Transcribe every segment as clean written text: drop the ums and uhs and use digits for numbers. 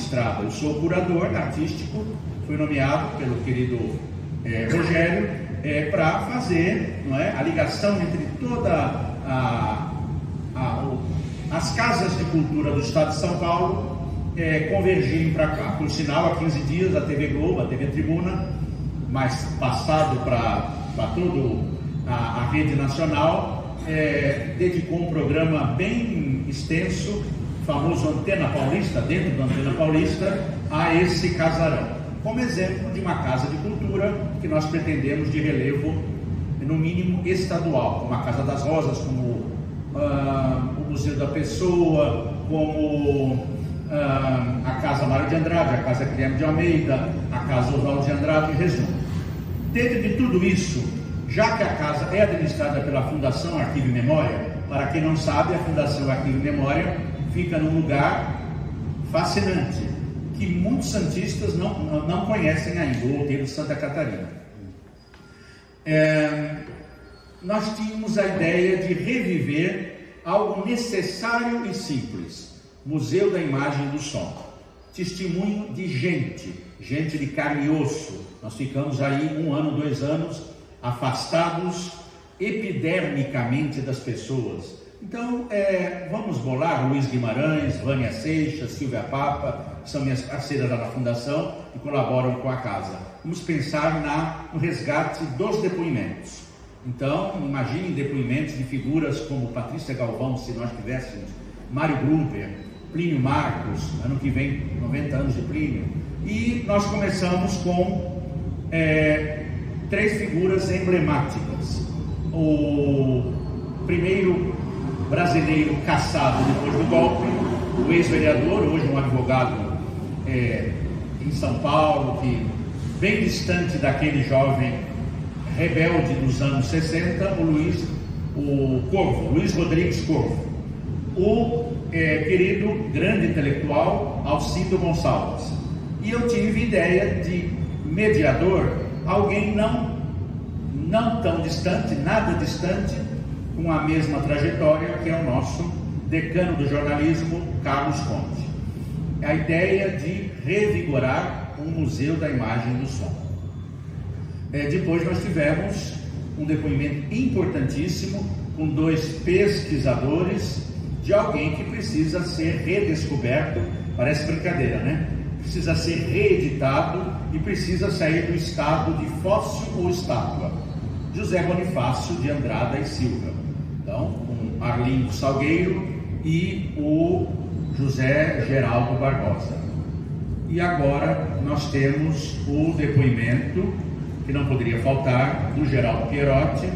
administrada. Eu sou o curador artístico, fui nomeado pelo querido Rogério para fazer, não é, a ligação entre toda as casas de cultura do estado de São Paulo convergirem para cá. Por sinal, há 15 dias a TV Globo, a TV Tribuna, mas passado para toda a rede nacional, dedicou um programa bem extenso, famoso Antena Paulista, dentro do Antena Paulista, a esse casarão, como exemplo de uma casa de cultura que nós pretendemos de relevo, no mínimo estadual, como a Casa das Rosas, como o Museu da Pessoa, como a Casa Mário de Andrade, a Casa Guilherme de Almeida, a Casa Oswaldo de Andrade, em resumo. Dentro de tudo isso, já que a casa é administrada pela Fundação Arquivo e Memória, para quem não sabe, a Fundação Arquivo e Memória fica num lugar fascinante, que muitos santistas não conhecem ainda, o Outeiro de Santa Catarina. Nós tínhamos a ideia de reviver algo necessário e simples, Museu da Imagem e do Som. Testemunho de gente de carne e osso. Nós ficamos aí 1 ano, 2 anos, afastados epidermicamente das pessoas. Então, vamos bolar Luiz Guimarães, Vânia Seixas, Silvia Papa, que são minhas parceiras lá na Fundação e colaboram com a casa. Vamos pensar no resgate dos depoimentos. Então, imaginem depoimentos de figuras como Patrícia Galvão, se nós tivéssemos, Mário Grunberg, Plínio Marcos, ano que vem, 90 anos de Plínio. E nós começamos com 3 figuras emblemáticas. O primeiro brasileiro caçado depois do golpe, o ex-vereador, hoje um advogado em São Paulo, que bem distante daquele jovem rebelde dos anos 60, o Corvo, Luiz Rodrigues Corvo. O querido grande intelectual Alcido Gonçalves. E eu tive ideia de mediador, alguém não tão distante, nada distante, com a mesma trajetória, que é o nosso decano do jornalismo, Carlos Conde. A ideia de revigorar um Museu da Imagem e do Som. Depois nós tivemos um depoimento importantíssimo com 2 pesquisadores de alguém que precisa ser redescoberto, parece brincadeira, né? Precisa ser reeditado e precisa sair do estado de fóssil ou estátua. José Bonifácio de Andrada e Silva. Então, o Arlindo Salgueiro e o José Geraldo Barbosa. E agora nós temos o depoimento, que não poderia faltar, do Geraldo Pierotti,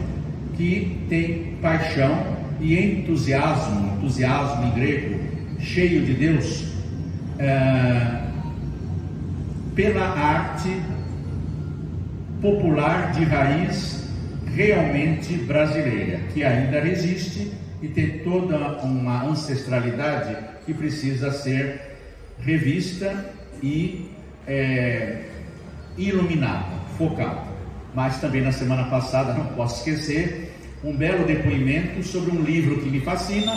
que tem paixão e entusiasmo em grego, cheio de Deus, pela arte popular de raiz realmente brasileira, que ainda resiste e tem toda uma ancestralidade que precisa ser revista e iluminada, focada. Mas também na semana passada, não posso esquecer, um belo depoimento sobre um livro que me fascina,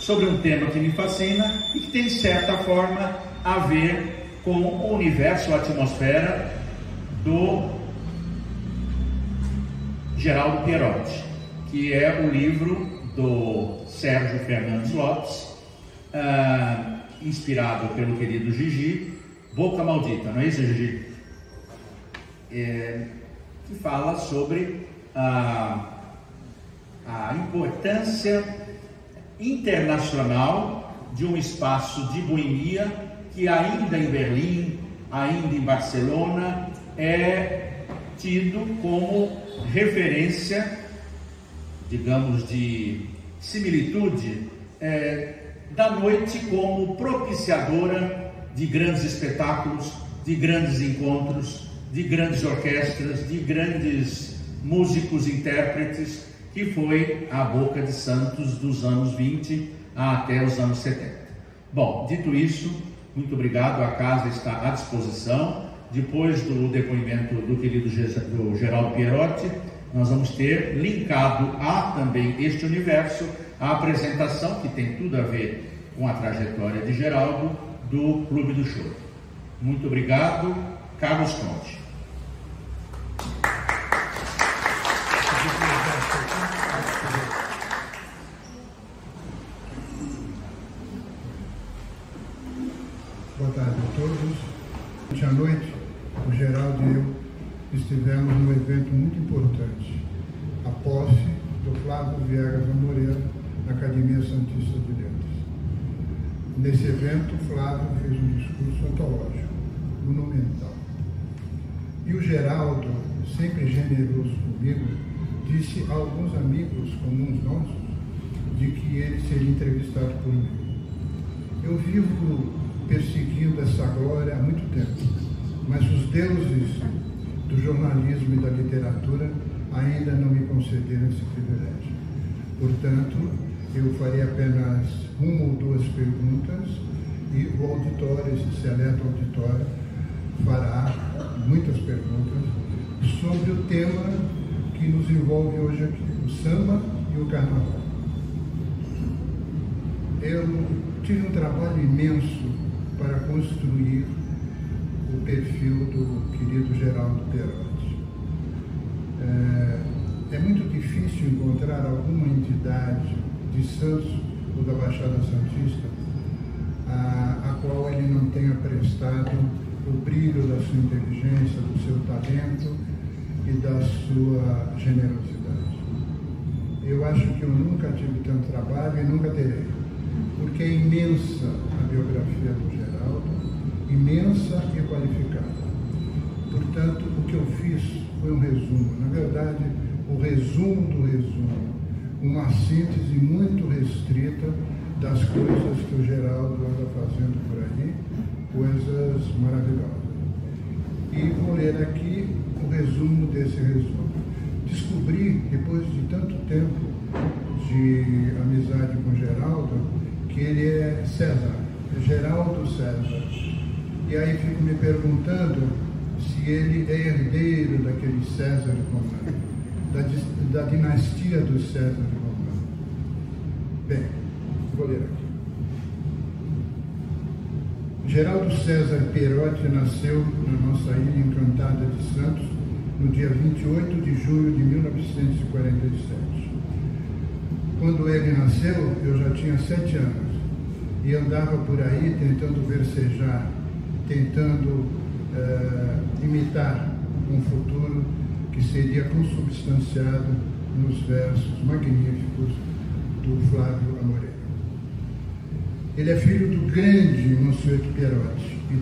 sobre um tema que me fascina e que tem, de certa forma, a ver com o universo, a atmosfera do Geraldo Pierotti, que é o livro do Sérgio Fernandes Lopes, inspirado pelo querido Gigi, Boca Maldita, não é isso, Gigi? Que fala sobre a importância internacional de um espaço de boemia que ainda em Berlim, ainda em Barcelona, é tido como referência, digamos, de similitude da noite como propiciadora de grandes espetáculos, de grandes encontros, de grandes orquestras, de grandes músicos, intérpretes, que foi a Boca de Santos dos anos 20 até os anos 70. Bom, dito isso, muito obrigado, a casa está à disposição. Depois do depoimento do querido Geraldo Pierotti, nós vamos ter linkado a também este universo a apresentação, que tem tudo a ver com a trajetória de Geraldo, do Clube do Choro. Muito obrigado, Carlos Conte. Boa tarde a todos. Ontem à noite, o Geraldo e eu estivemos num evento muito importante, a posse do Flávio Viegas Amoreira na Academia Santista de Letras. Nesse evento, o Flávio fez um discurso antológico, monumental. E o Geraldo, sempre generoso comigo, disse a alguns amigos comuns nossos de que ele seria entrevistado por mim. Eu vivo perseguindo essa glória há muito tempo, mas os deuses do jornalismo e da literatura ainda não me concederam esse privilégio. Portanto, eu farei apenas uma ou duas perguntas e o auditório, esse seleto auditório, fará muitas perguntas sobre o tema que nos envolve hoje aqui, o samba e o carnaval. Eu tive um trabalho imenso para construir o perfil do querido Geraldo Perotti. É muito difícil encontrar alguma entidade de Santos ou da Baixada Santista a qual ele não tenha prestado o brilho da sua inteligência, do seu talento e da sua generosidade. Eu acho que eu nunca tive tanto trabalho e nunca terei, porque é imensa a biografia do Geraldo, imensa e qualificada. Portanto, o que eu fiz foi um resumo, na verdade, o resumo do resumo, uma síntese muito restrita das coisas que o Geraldo anda fazendo por aí, coisas maravilhosas. E vou ler aqui o resumo desse resumo. Descobri, depois de tanto tempo de amizade com o Geraldo, que ele é César, é Geraldo César. E aí fico me perguntando se ele é herdeiro daquele César romano, da dinastia dos César romano. Bem, vou ler aqui. Geraldo César Perotti nasceu na nossa ilha encantada de Santos no dia 28 de junho de 1947. Quando ele nasceu, eu já tinha 7 anos e andava por aí tentando versejar, tentando imitar um futuro que seria consubstanciado nos versos magníficos do Flávio Amoreira. Ele é filho do grande Mansueto Perotti e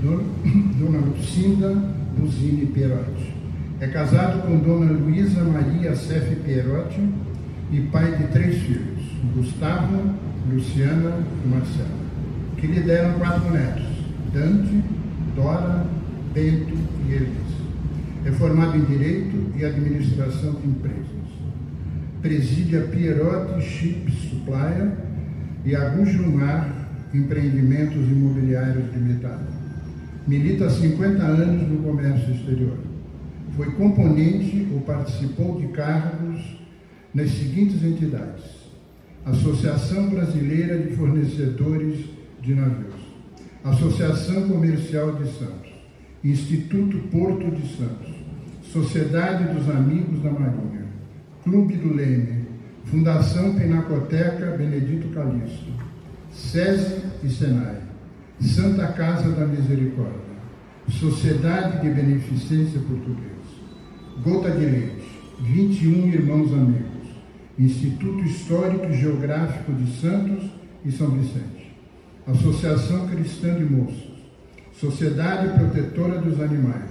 dona Lucinda Buzini Perotti. É casado com dona Luísa Maria Sefe Perotti e pai de 3 filhos, Gustavo, Luciana e Marcelo, que lhe deram 4 netos, Dante, Dora, Bento e Elisa. É formado em Direito e Administração de Empresas. Preside a Pierotti Chip Supplier e a Gujumar Empreendimentos Imobiliários Limitada. Milita há 50 anos no comércio exterior. Foi componente ou participou de cargos nas seguintes entidades: Associação Brasileira de Fornecedores de Navios, Associação Comercial de Santos, Instituto Porto de Santos, Sociedade dos Amigos da Marinha, Clube do Leme, Fundação Pinacoteca Benedito Calixto, SESI e SENAI, Santa Casa da Misericórdia, Sociedade de Beneficência Portuguesa, Gota de Leite, 21 Irmãos Amigos, Instituto Histórico e Geográfico de Santos e São Vicente, Associação Cristã de Moços, Sociedade Protetora dos Animais,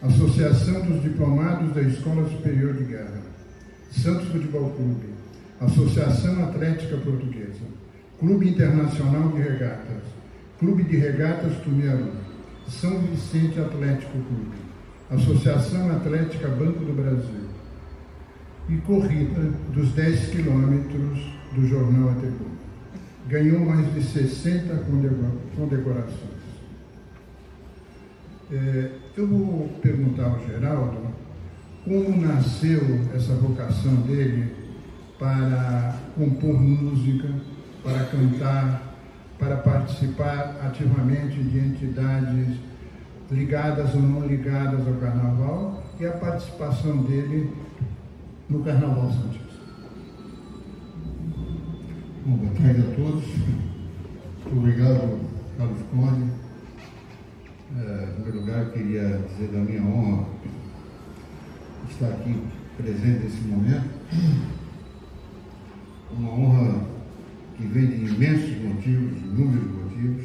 Associação dos Diplomados da Escola Superior de Guerra, Santos Futebol Clube, Associação Atlética Portuguesa, Clube Internacional de Regatas, Clube de Regatas Tumiaru, São Vicente Atlético Clube, Associação Atlética Banco do Brasil e corrida dos 10 quilômetros do Jornal Atebuna. Ganhou mais de 60 condecorações. Eu vou perguntar ao Geraldo como nasceu essa vocação dele para compor música, para cantar, para participar ativamente de entidades ligadas ou não ligadas ao Carnaval, e a participação dele no Carnaval Santista. Bom, boa tarde a todos. Muito obrigado, Carlos Conde. Em primeiro lugar, eu queria dizer da minha honra estar aqui presente nesse momento. Uma honra que vem de imensos motivos, de inúmeros motivos.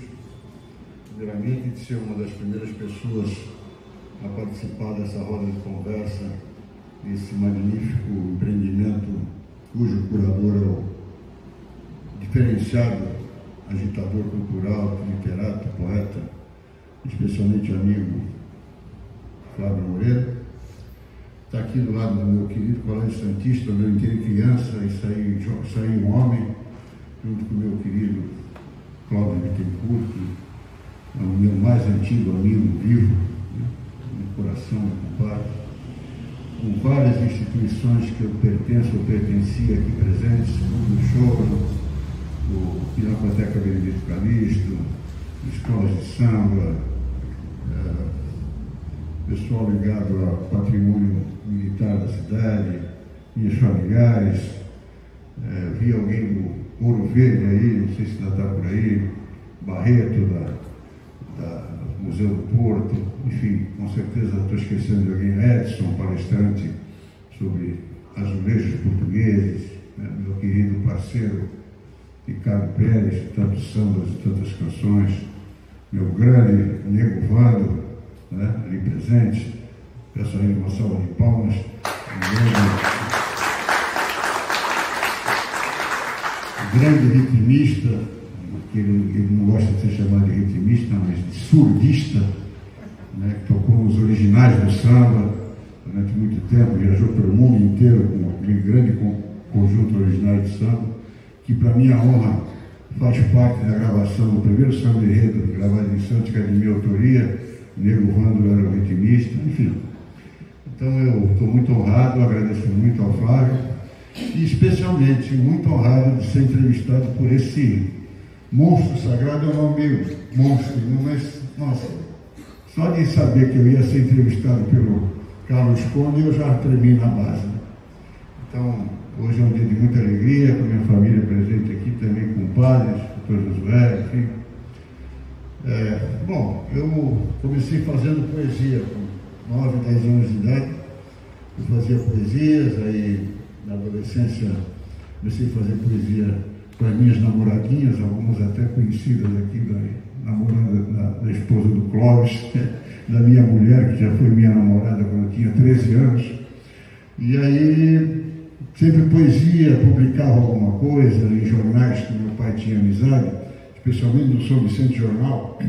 Primeiramente, de ser uma das primeiras pessoas a participar dessa roda de conversa, desse magnífico empreendimento cujo curador é o diferenciado agitador cultural, literato, poeta, especialmente amigo Flávio Moreira. Está aqui do lado do meu querido Colégio Santista, onde eu entrei criança e saí um homem, junto com o meu querido Cláudio Bittencourt, que é o meu mais antigo amigo vivo, né? No coração, meu compadre, com várias instituições que eu pertenço, eu pertencia aqui presentes, o Choro, o Pinacoteca Benedito Calixto, escolas de samba, pessoal ligado ao patrimônio militar da cidade, minhas familiares, vi alguém do Ouro Verde aí, não sei se ainda está por aí, Barreto, do Museu do Porto, enfim, com certeza estou esquecendo de alguém, Edson, palestrante sobre azulejos portugueses, né? Meu querido parceiro Ricardo Pérez, tantos sambas e tantas canções, meu grande Nego Vando, né, ali presente, peço a ele uma salva de palmas, um grande ritmista, que ele não gosta de ser chamado de ritmista, mas de surdista, né, que tocou nos originais do samba durante muito tempo, viajou pelo mundo inteiro com aquele grande conjunto original de samba, que para minha honra faz parte da gravação do primeiro samba enredo gravado em Santos, que é de minha autoria. Nego Vando era o ritmista, enfim. Então eu estou muito honrado, agradeço muito ao Flávio e especialmente muito honrado de ser entrevistado por esse monstro sagrado. É um nome meio monstro, mas nossa, só de saber que eu ia ser entrevistado pelo Carlos Conde eu já tremi na base. Então hoje é um dia de muita alegria, com a minha família presente aqui também, com padres, com o Josué, enfim. Bom, eu comecei fazendo poesia com 9, 10 anos de idade. Eu fazia poesias, aí na adolescência comecei a fazer poesia com as minhas namoradinhas, algumas até conhecidas aqui, namorada da esposa do Clóvis, da minha mulher, que já foi minha namorada quando eu tinha 13 anos. E aí, sempre poesia, publicava alguma coisa em jornais que meu pai tinha amizade, especialmente no São Vicente Jornal,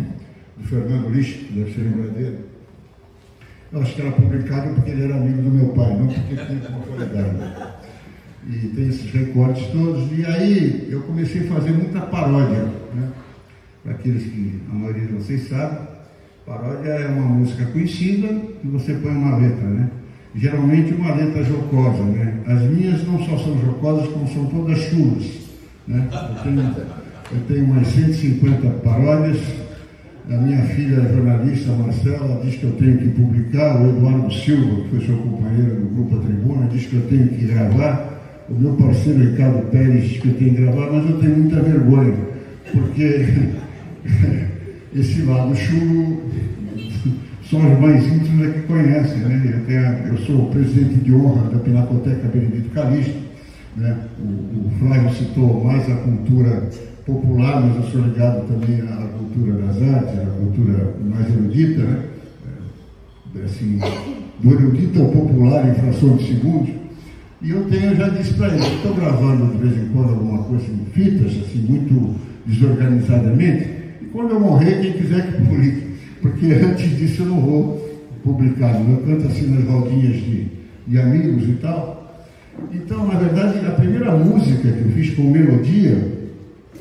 do Fernando Lix, que deve ser lembrar dele. Eu acho que era publicado porque ele era amigo do meu pai, não porque tinha uma qualidade. E tem esses recortes todos. E aí eu comecei a fazer muita paródia, né? Para aqueles que a maioria de vocês sabem, paródia é uma música conhecida e você põe uma letra, né? Geralmente uma letra jocosa, né? As minhas não só são jocosas, como são todas chulas, né? Eu tenho umas 150 paródias. A minha filha, a jornalista Marcela, diz que eu tenho que publicar. O Eduardo Silva, que foi seu companheiro do Grupo A Tribuna, diz que eu tenho que gravar. O meu parceiro Ricardo Pérez diz que eu tenho que gravar, mas eu tenho muita vergonha, porque esse lado chulo só os mais íntimos é que conhecem, né? Eu sou o presidente de honra da Pinacoteca Benedito Calixto, né? O Flávio citou mais a cultura popular, mas eu sou ligado também à cultura das artes, à cultura mais erudita, né? Assim, do erudito ao popular em fração de segundos. E eu já disse para ele, estou gravando de vez em quando alguma coisa em fitas, assim, muito desorganizadamente, e quando eu morrer, quem quiser que publique, porque antes disso eu não vou publicar, eu canto assim nas rodinhas de amigos e tal. Então, na verdade, a primeira música que eu fiz com melodia,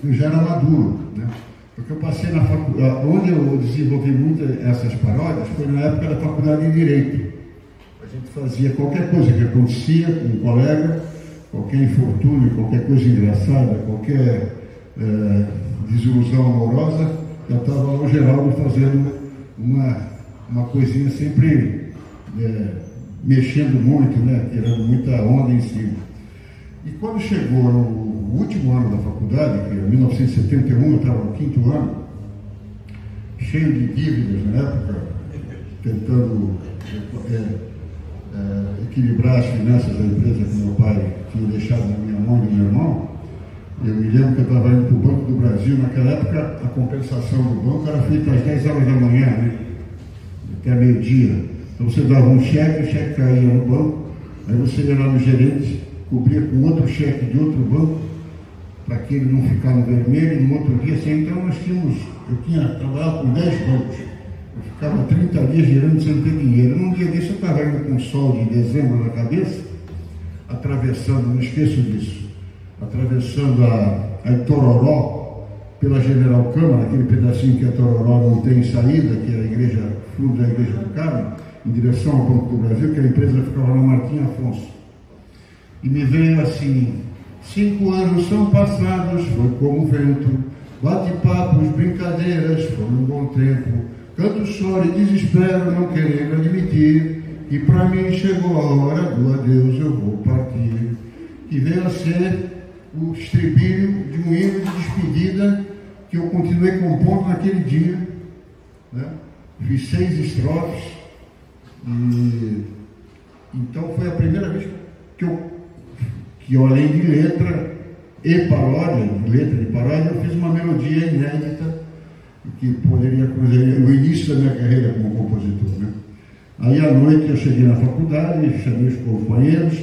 eu já era maduro, né? Porque eu passei na faculdade, onde eu desenvolvi muito essas paródias, foi na época da faculdade de Direito. A gente fazia qualquer coisa que acontecia com um colega, qualquer infortúnio, qualquer coisa engraçada, qualquer desilusão amorosa, já estava lá o Geraldo fazendo uma uma coisinha sempre mexendo muito, né? Tirando muita onda em cima. E quando chegou no último ano da faculdade, que em 1971, eu estava no 5º ano, cheio de dívidas na época, tentando equilibrar as finanças da empresa que meu pai tinha deixado na minha mão e do meu irmão. Eu me lembro que eu estava indo para o Banco do Brasil. Naquela época, a compensação do banco era feita às 10 horas da manhã, né? Até meio-dia. Então você dava um cheque, o cheque caía no banco, aí você ia lá no gerente, cobria com outro cheque de outro banco, para que ele não ficar no vermelho, e no outro dia assim. Então eu trabalhava com 10 bancos. Eu ficava 30 dias girando sem ter dinheiro. Num dia desse eu estava indo com o sol de dezembro na cabeça, atravessando, não esqueço disso, atravessando a Itororó, pela General Câmara, aquele pedacinho que a Itororó não tem saída, que é a igreja, fundo da Igreja do Carmo, em direção ao Banco do Brasil, que a empresa ficava na Martim Afonso. E me veio assim: 5 anos são passados, foi como vento, bate-papos, brincadeiras, foi um bom tempo, canto, choro e desespero, não querendo admitir, e para mim chegou a hora do adeus, eu vou partir. E veio a ser o estribilho de um hino de despedida que eu continuei compondo naquele dia, né? Fiz 6 estrofes, e então foi a primeira vez que eu além de letra e paródia, eu fiz uma melodia inédita que poderia fazer o início da minha carreira como compositor, né? Aí à noite eu cheguei na faculdade, chamei os companheiros,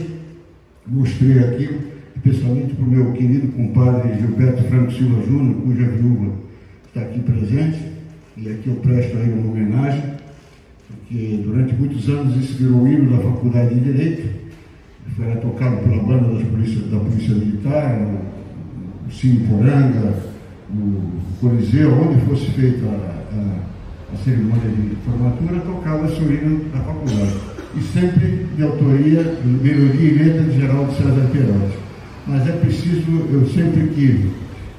mostrei aquilo, especialmente para o meu querido compadre Gilberto Franco Silva Júnior, cuja viúva está aqui presente, e aqui eu presto a ele uma homenagem, porque durante muitos anos isso virou o hino da Faculdade de Direito, foi tocado pela banda da Polícia Militar, no Cine Poranga, no Coliseu, onde fosse feita a cerimônia de formatura, tocava-se o hino da faculdade. E sempre de autoria, melodia e letra de Geraldo César Perotti. Mas é preciso, eu sempre que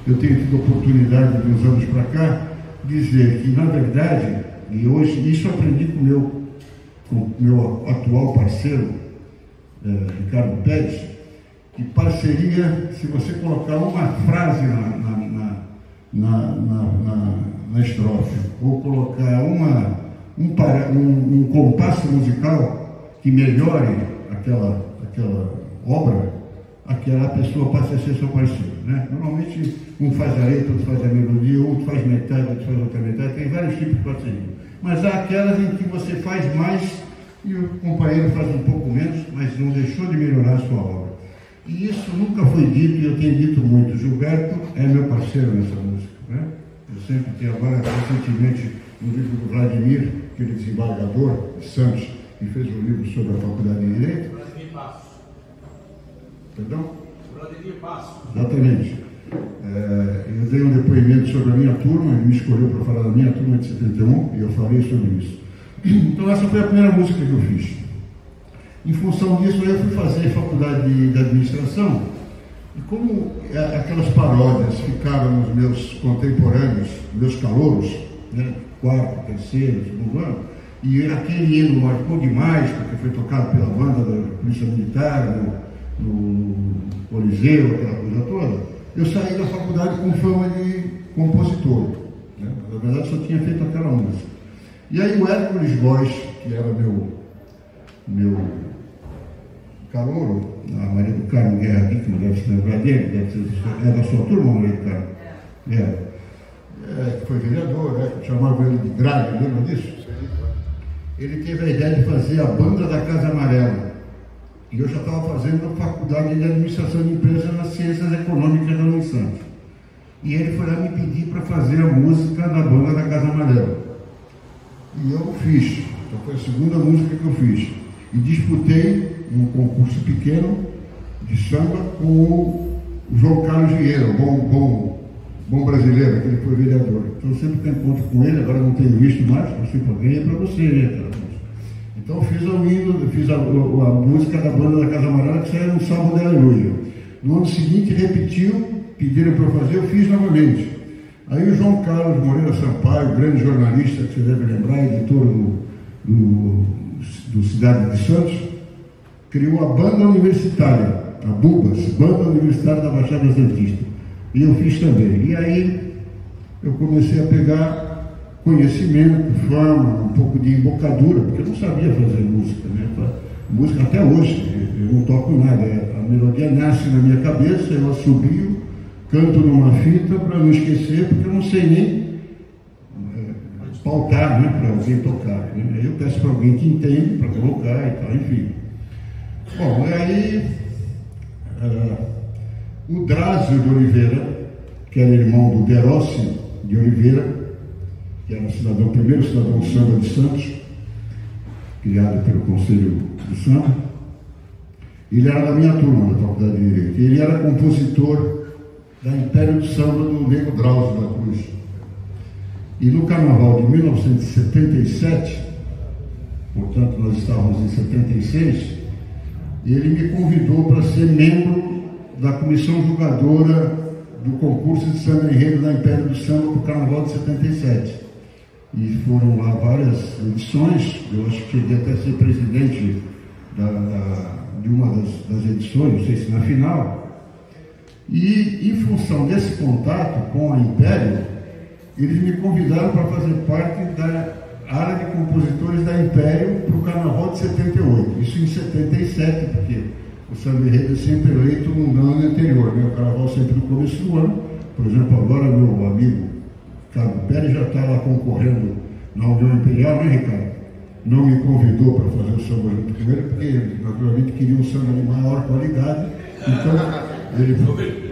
eu tenho tido oportunidade de uns anos para cá, dizer que, na verdade, e hoje, isso eu aprendi com o meu atual parceiro, Ricardo Pérez, que parceria, se você colocar uma frase na estrofe, ou colocar um compasso musical que melhore aquela obra, aquela pessoa passa a ser seu parceiro, né? Normalmente um faz a letra, outro faz a melodia, outro faz metade, outro faz outra metade, tem vários tipos de parceria. Mas há aquelas em que você faz mais e o companheiro faz um pouco menos, mas não deixou de melhorar a sua obra. E isso nunca foi dito, e eu tenho dito muito. Gilberto é meu parceiro nessa música, né? Eu sempre tenho, agora recentemente, no livro do Vladimir, aquele desembargador de Santos, que fez um livro sobre a Faculdade de Direito. Vladimir Passos. Perdão? Vladimir Passos. Exatamente. Eu dei um depoimento sobre a minha turma, ele me escolheu para falar da minha turma de 71, e eu falei sobre isso. Então essa foi a primeira música que eu fiz. Em função disso, eu fui fazer faculdade de administração, e como aquelas paródias ficaram nos meus contemporâneos, meus calouros, né, 4º, 3º, 2º ano, e aquele hino marcou demais, porque foi tocado pela banda da Polícia Militar, no Coliseu, aquela coisa toda, eu saí da faculdade com fama de compositor, né? Na verdade só tinha feito aquela música. E aí o Hércules Góes, que era meu calouro, a Maria do Carmo Guerra Vítima, deve se lembrar dele, é da sua turma, Maria do Carmo? Que foi vereador, né? Chamava ele de Grade, lembra disso? Ele teve a ideia de fazer a banda da Casa Amarela. E eu já estava fazendo a faculdade de administração de empresas nas ciências econômicas da Unisant. E ele foi lá me pedir para fazer a música da banda da Casa Amarela. E eu fiz. Então foi a segunda música que eu fiz. E disputei um concurso pequeno de samba com o João Carlos Vieira, bom brasileiro, que ele foi vereador. Então eu sempre tenho encontro com ele, agora não tenho visto mais, você ganhei para você, né? Então eu fiz a música da banda da Casa Amarela, que saiu no Salmo de Aleluia. No ano seguinte repetiu, pediram para eu fazer, eu fiz novamente. Aí o João Carlos Moreira Sampaio, grande jornalista, que você deve lembrar, editor do Cidade de Santos, criou a banda universitária, a Bubas, Banda Universitária da Baixada Santista. E eu fiz também. E aí eu comecei a pegar conhecimento, fama, um pouco de embocadura, porque eu não sabia fazer música, né? Música até hoje, eu não toco nada. A melodia nasce na minha cabeça, eu assobio, canto numa fita para não esquecer, porque eu não sei nem pautar, né, para alguém tocar. Né? Aí eu peço para alguém que entende, para colocar e tal, enfim. Bom, aí o Drásio de Oliveira, que era irmão do Derossi de Oliveira, que era o primeiro cidadão do samba de Santos, criado pelo Conselho do Samba, ele era da minha turma, da Faculdade de Direito. Ele era compositor da Império do Samba do Nego Drauzio da Cruz. E no Carnaval de 1977, portanto nós estávamos em 76, ele me convidou para ser membro da comissão julgadora do concurso de samba enredo da Império do Samba para o Carnaval de 77. E foram lá várias edições, eu acho que cheguei até a ser presidente de uma das edições, não sei se na final. E em função desse contato com a Império, eles me convidaram para fazer parte da área de compositores da Império para o Carnaval de 78. Isso em 77, porque o samba enredo é sempre eleito no ano anterior, né? O Carnaval sempre no começo do ano. Por exemplo, agora meu amigo Ricardo Pérez já está lá concorrendo na União Imperial, né, Ricardo? Não me convidou para fazer o samba junto com ele, porque ele, naturalmente, queria um samba de maior qualidade. Então,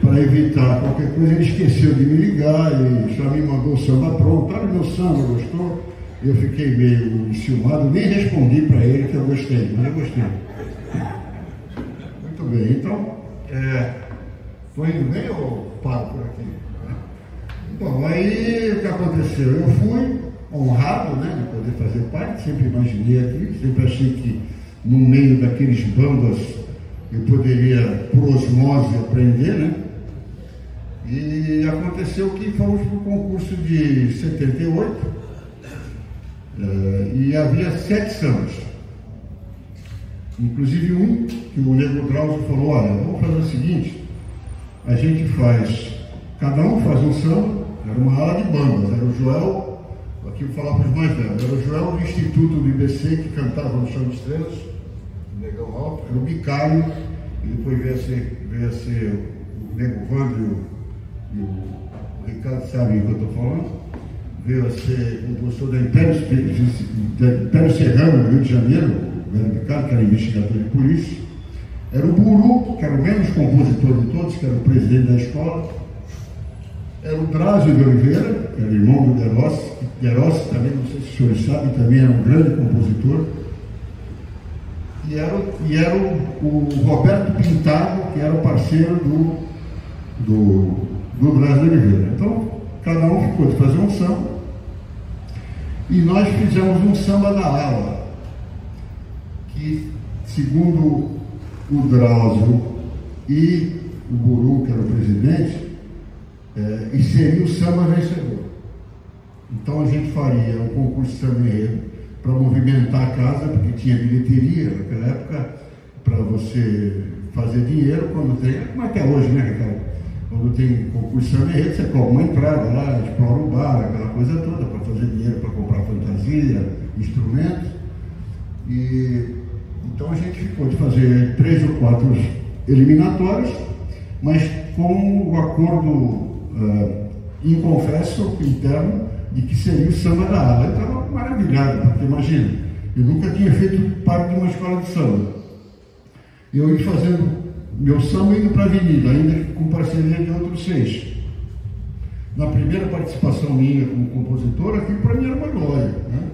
para evitar qualquer coisa, ele esqueceu de me ligar e já me mandou o samba pronto. Olha o meu samba, gostou? Eu fiquei meio enciumado, nem respondi para ele que eu gostei, mas eu gostei. Muito bem, então, estou indo bem ou paro por aqui? Bom, aí o que aconteceu? Eu fui honrado, né, de poder fazer parte, sempre imaginei aqui, sempre achei que no meio daqueles bambas eu poderia, por osmose, aprender, né? E aconteceu que fomos para o concurso de 78 e havia 7 sambas. Inclusive um que o Nego Drauzio falou, olha, vamos fazer o seguinte, a gente faz, cada um faz um samba, era uma ala de bandas, era o Joel, aqui eu vou falar para os mais velhos, era o Joel do Instituto do IBC, que cantava no Chão de Estrelas, o Negão Alto, era o Bicário, e depois veio a ser o Nego Vando e o Ricardo sabe o que eu estou falando, veio a ser compositor da Império Serrano, no Rio de Janeiro, o Velho Bicário, que era investigador de polícia, era o Buru, que era o menos compositor de todos, que era o presidente da escola, era o Drásio de Oliveira, que era irmão do Derossi. Derossi também, não sei se os senhores sabem, também era um grande compositor. E era o Roberto Pintado, que era o parceiro do Drásio de Oliveira. Então, cada um ficou de fazer um samba. E nós fizemos um samba da ala, que, segundo o Drauzio e o Buru, que era o presidente, e seria o samba vencedor. Então a gente faria um concurso de samba enredo para movimentar a casa, porque tinha bilheteria naquela época, para você fazer dinheiro quando tem, como até hoje, né, Ricardo? Quando tem concurso de samba enredo, você cobra uma entrada lá, explora o bar, aquela coisa toda, para fazer dinheiro, para comprar fantasia, instrumentos. E então a gente ficou de fazer 3 ou 4 eliminatórios, mas com o acordo inconfesso, interno, de que seria o samba da ala. Eu estava maravilhado, porque imagina, eu nunca tinha feito parte de uma escola de samba. Eu ia fazendo meu samba indo para a avenida, ainda com parceria de outros 6. Na primeira participação minha como compositor, aquilo para mim era uma glória, né?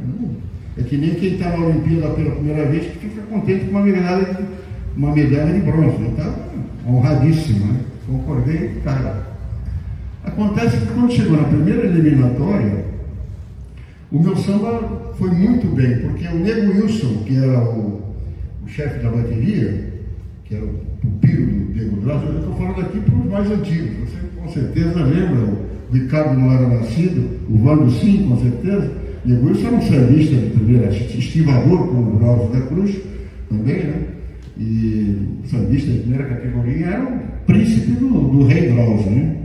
É que nem quem está na Olimpíada pela primeira vez que fica contente com uma medalha de bronze. Eu estava honradíssimo, né? Concordei, cara. Acontece que quando chegou na primeira eliminatória, o meu samba foi muito bem, porque o Nego Wilson, que era o chefe da bateria, que era o pupilo do Nego Drauzio, eu estou falando aqui para os mais antigos, você com certeza lembra, o Ricardo não era nascido, o Vando sim, com certeza, Nego Wilson era um sambista de primeira, estivador, como o Drauzio da Cruz, também, né? E sambista de primeira categoria, era o príncipe do rei Drauzio, né?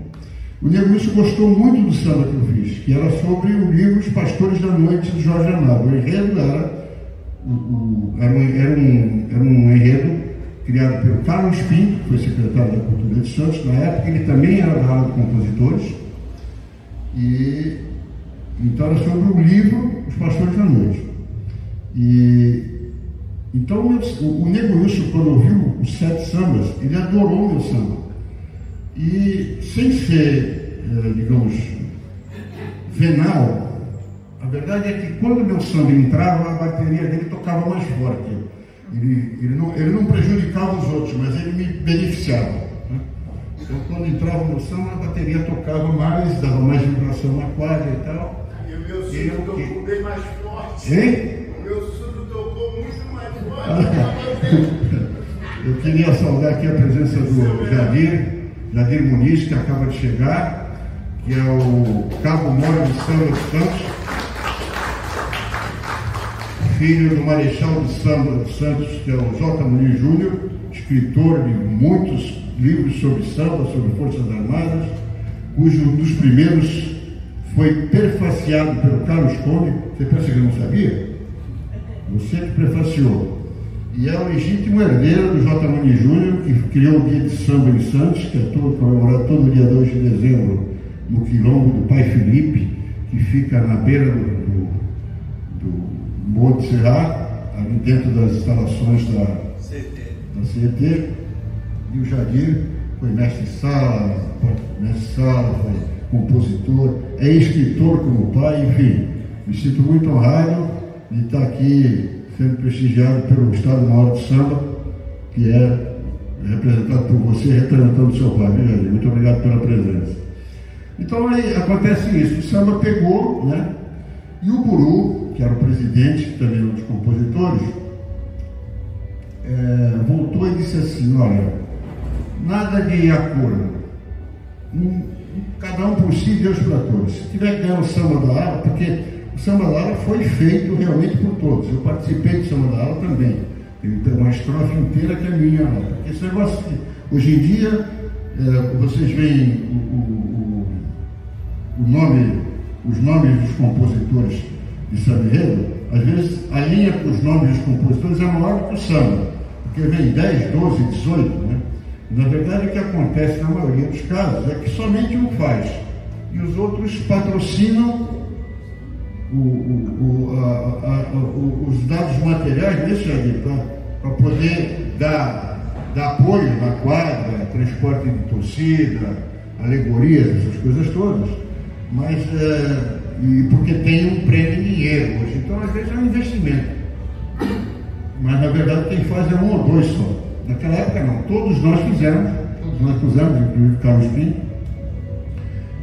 O Nego Wilson gostou muito do samba que eu fiz, que era sobre o livro Os Pastores da Noite, de Jorge Amado. O enredo era um enredo criado pelo Carlos Pinto, que foi secretário da Cultura de Santos. Na época ele também era da ala de compositores, e então era sobre o livro Os Pastores da Noite. E então o Nego Wilson, quando ouviu os 7 sambas, ele adorou o meu samba. E sem ser, digamos, venal, a verdade é que quando o meu samba entrava, a bateria dele tocava mais forte. Ele não prejudicava os outros, mas ele me beneficiava, né? Então, quando entrava o meu samba, a bateria tocava mais, dava mais vibração na quadra e tal. E o meu surdo tocou bem mais forte. Hein? O meu surdo tocou muito mais forte. Eu queria saudar aqui a presença do Jadir Muniz, que acaba de chegar, que é o Cabo Moro de Samba dos Santos, filho do Marechal de Samba dos Santos, que é o J. Muniz Júnior, escritor de muitos livros sobre samba, sobre Forças Armadas, cujo um dos primeiros foi prefaciado pelo Carlos Conde. Você pensa que eu não sabia? Você que prefaciou. E é o legítimo herdeiro do J. Muniz Júnior, que criou o Dia de Samba em Santos, que é comemorado todo dia 2 de dezembro, no quilombo do Pai Felipe, que fica na beira do Monte Serra, ali dentro das instalações da CET. E o Jadir foi mestre de sala, foi compositor, é escritor como pai, enfim. Me sinto muito honrado de estar aqui sendo prestigiado pelo Estado Maior do Samba, que é representado por você, representando o seu pai, viu, Jadir? Muito obrigado pela presença. Então aí acontece isso, o samba pegou, né? E o Buru, que era o presidente, que também era um dos compositores, voltou e disse assim: olha, nada de acordo, cada um por si, Deus para todos. Se tiver que ganhar o samba da ala, porque o samba da ala foi feito realmente por todos. Eu participei do samba da ala também. Tem uma estrofe inteira que é minha lá. Porque esse negócio, hoje em dia, vocês veem os nomes dos compositores de samba enredo, às vezes a linha com os nomes dos compositores é maior do que o samba, porque vem 10, 12, 18, né? Na verdade, o que acontece na maioria dos casos é que somente um faz, e os outros patrocinam os dados materiais desse Jadir, para poder dar apoio na quadra, transporte de torcida, alegorias, essas coisas todas, mas porque tem um prêmio em dinheiro hoje, então às vezes é um investimento, mas na verdade quem faz é um ou dois só. Naquela época não, todos nós fizemos, inclusive Carlos Pinto.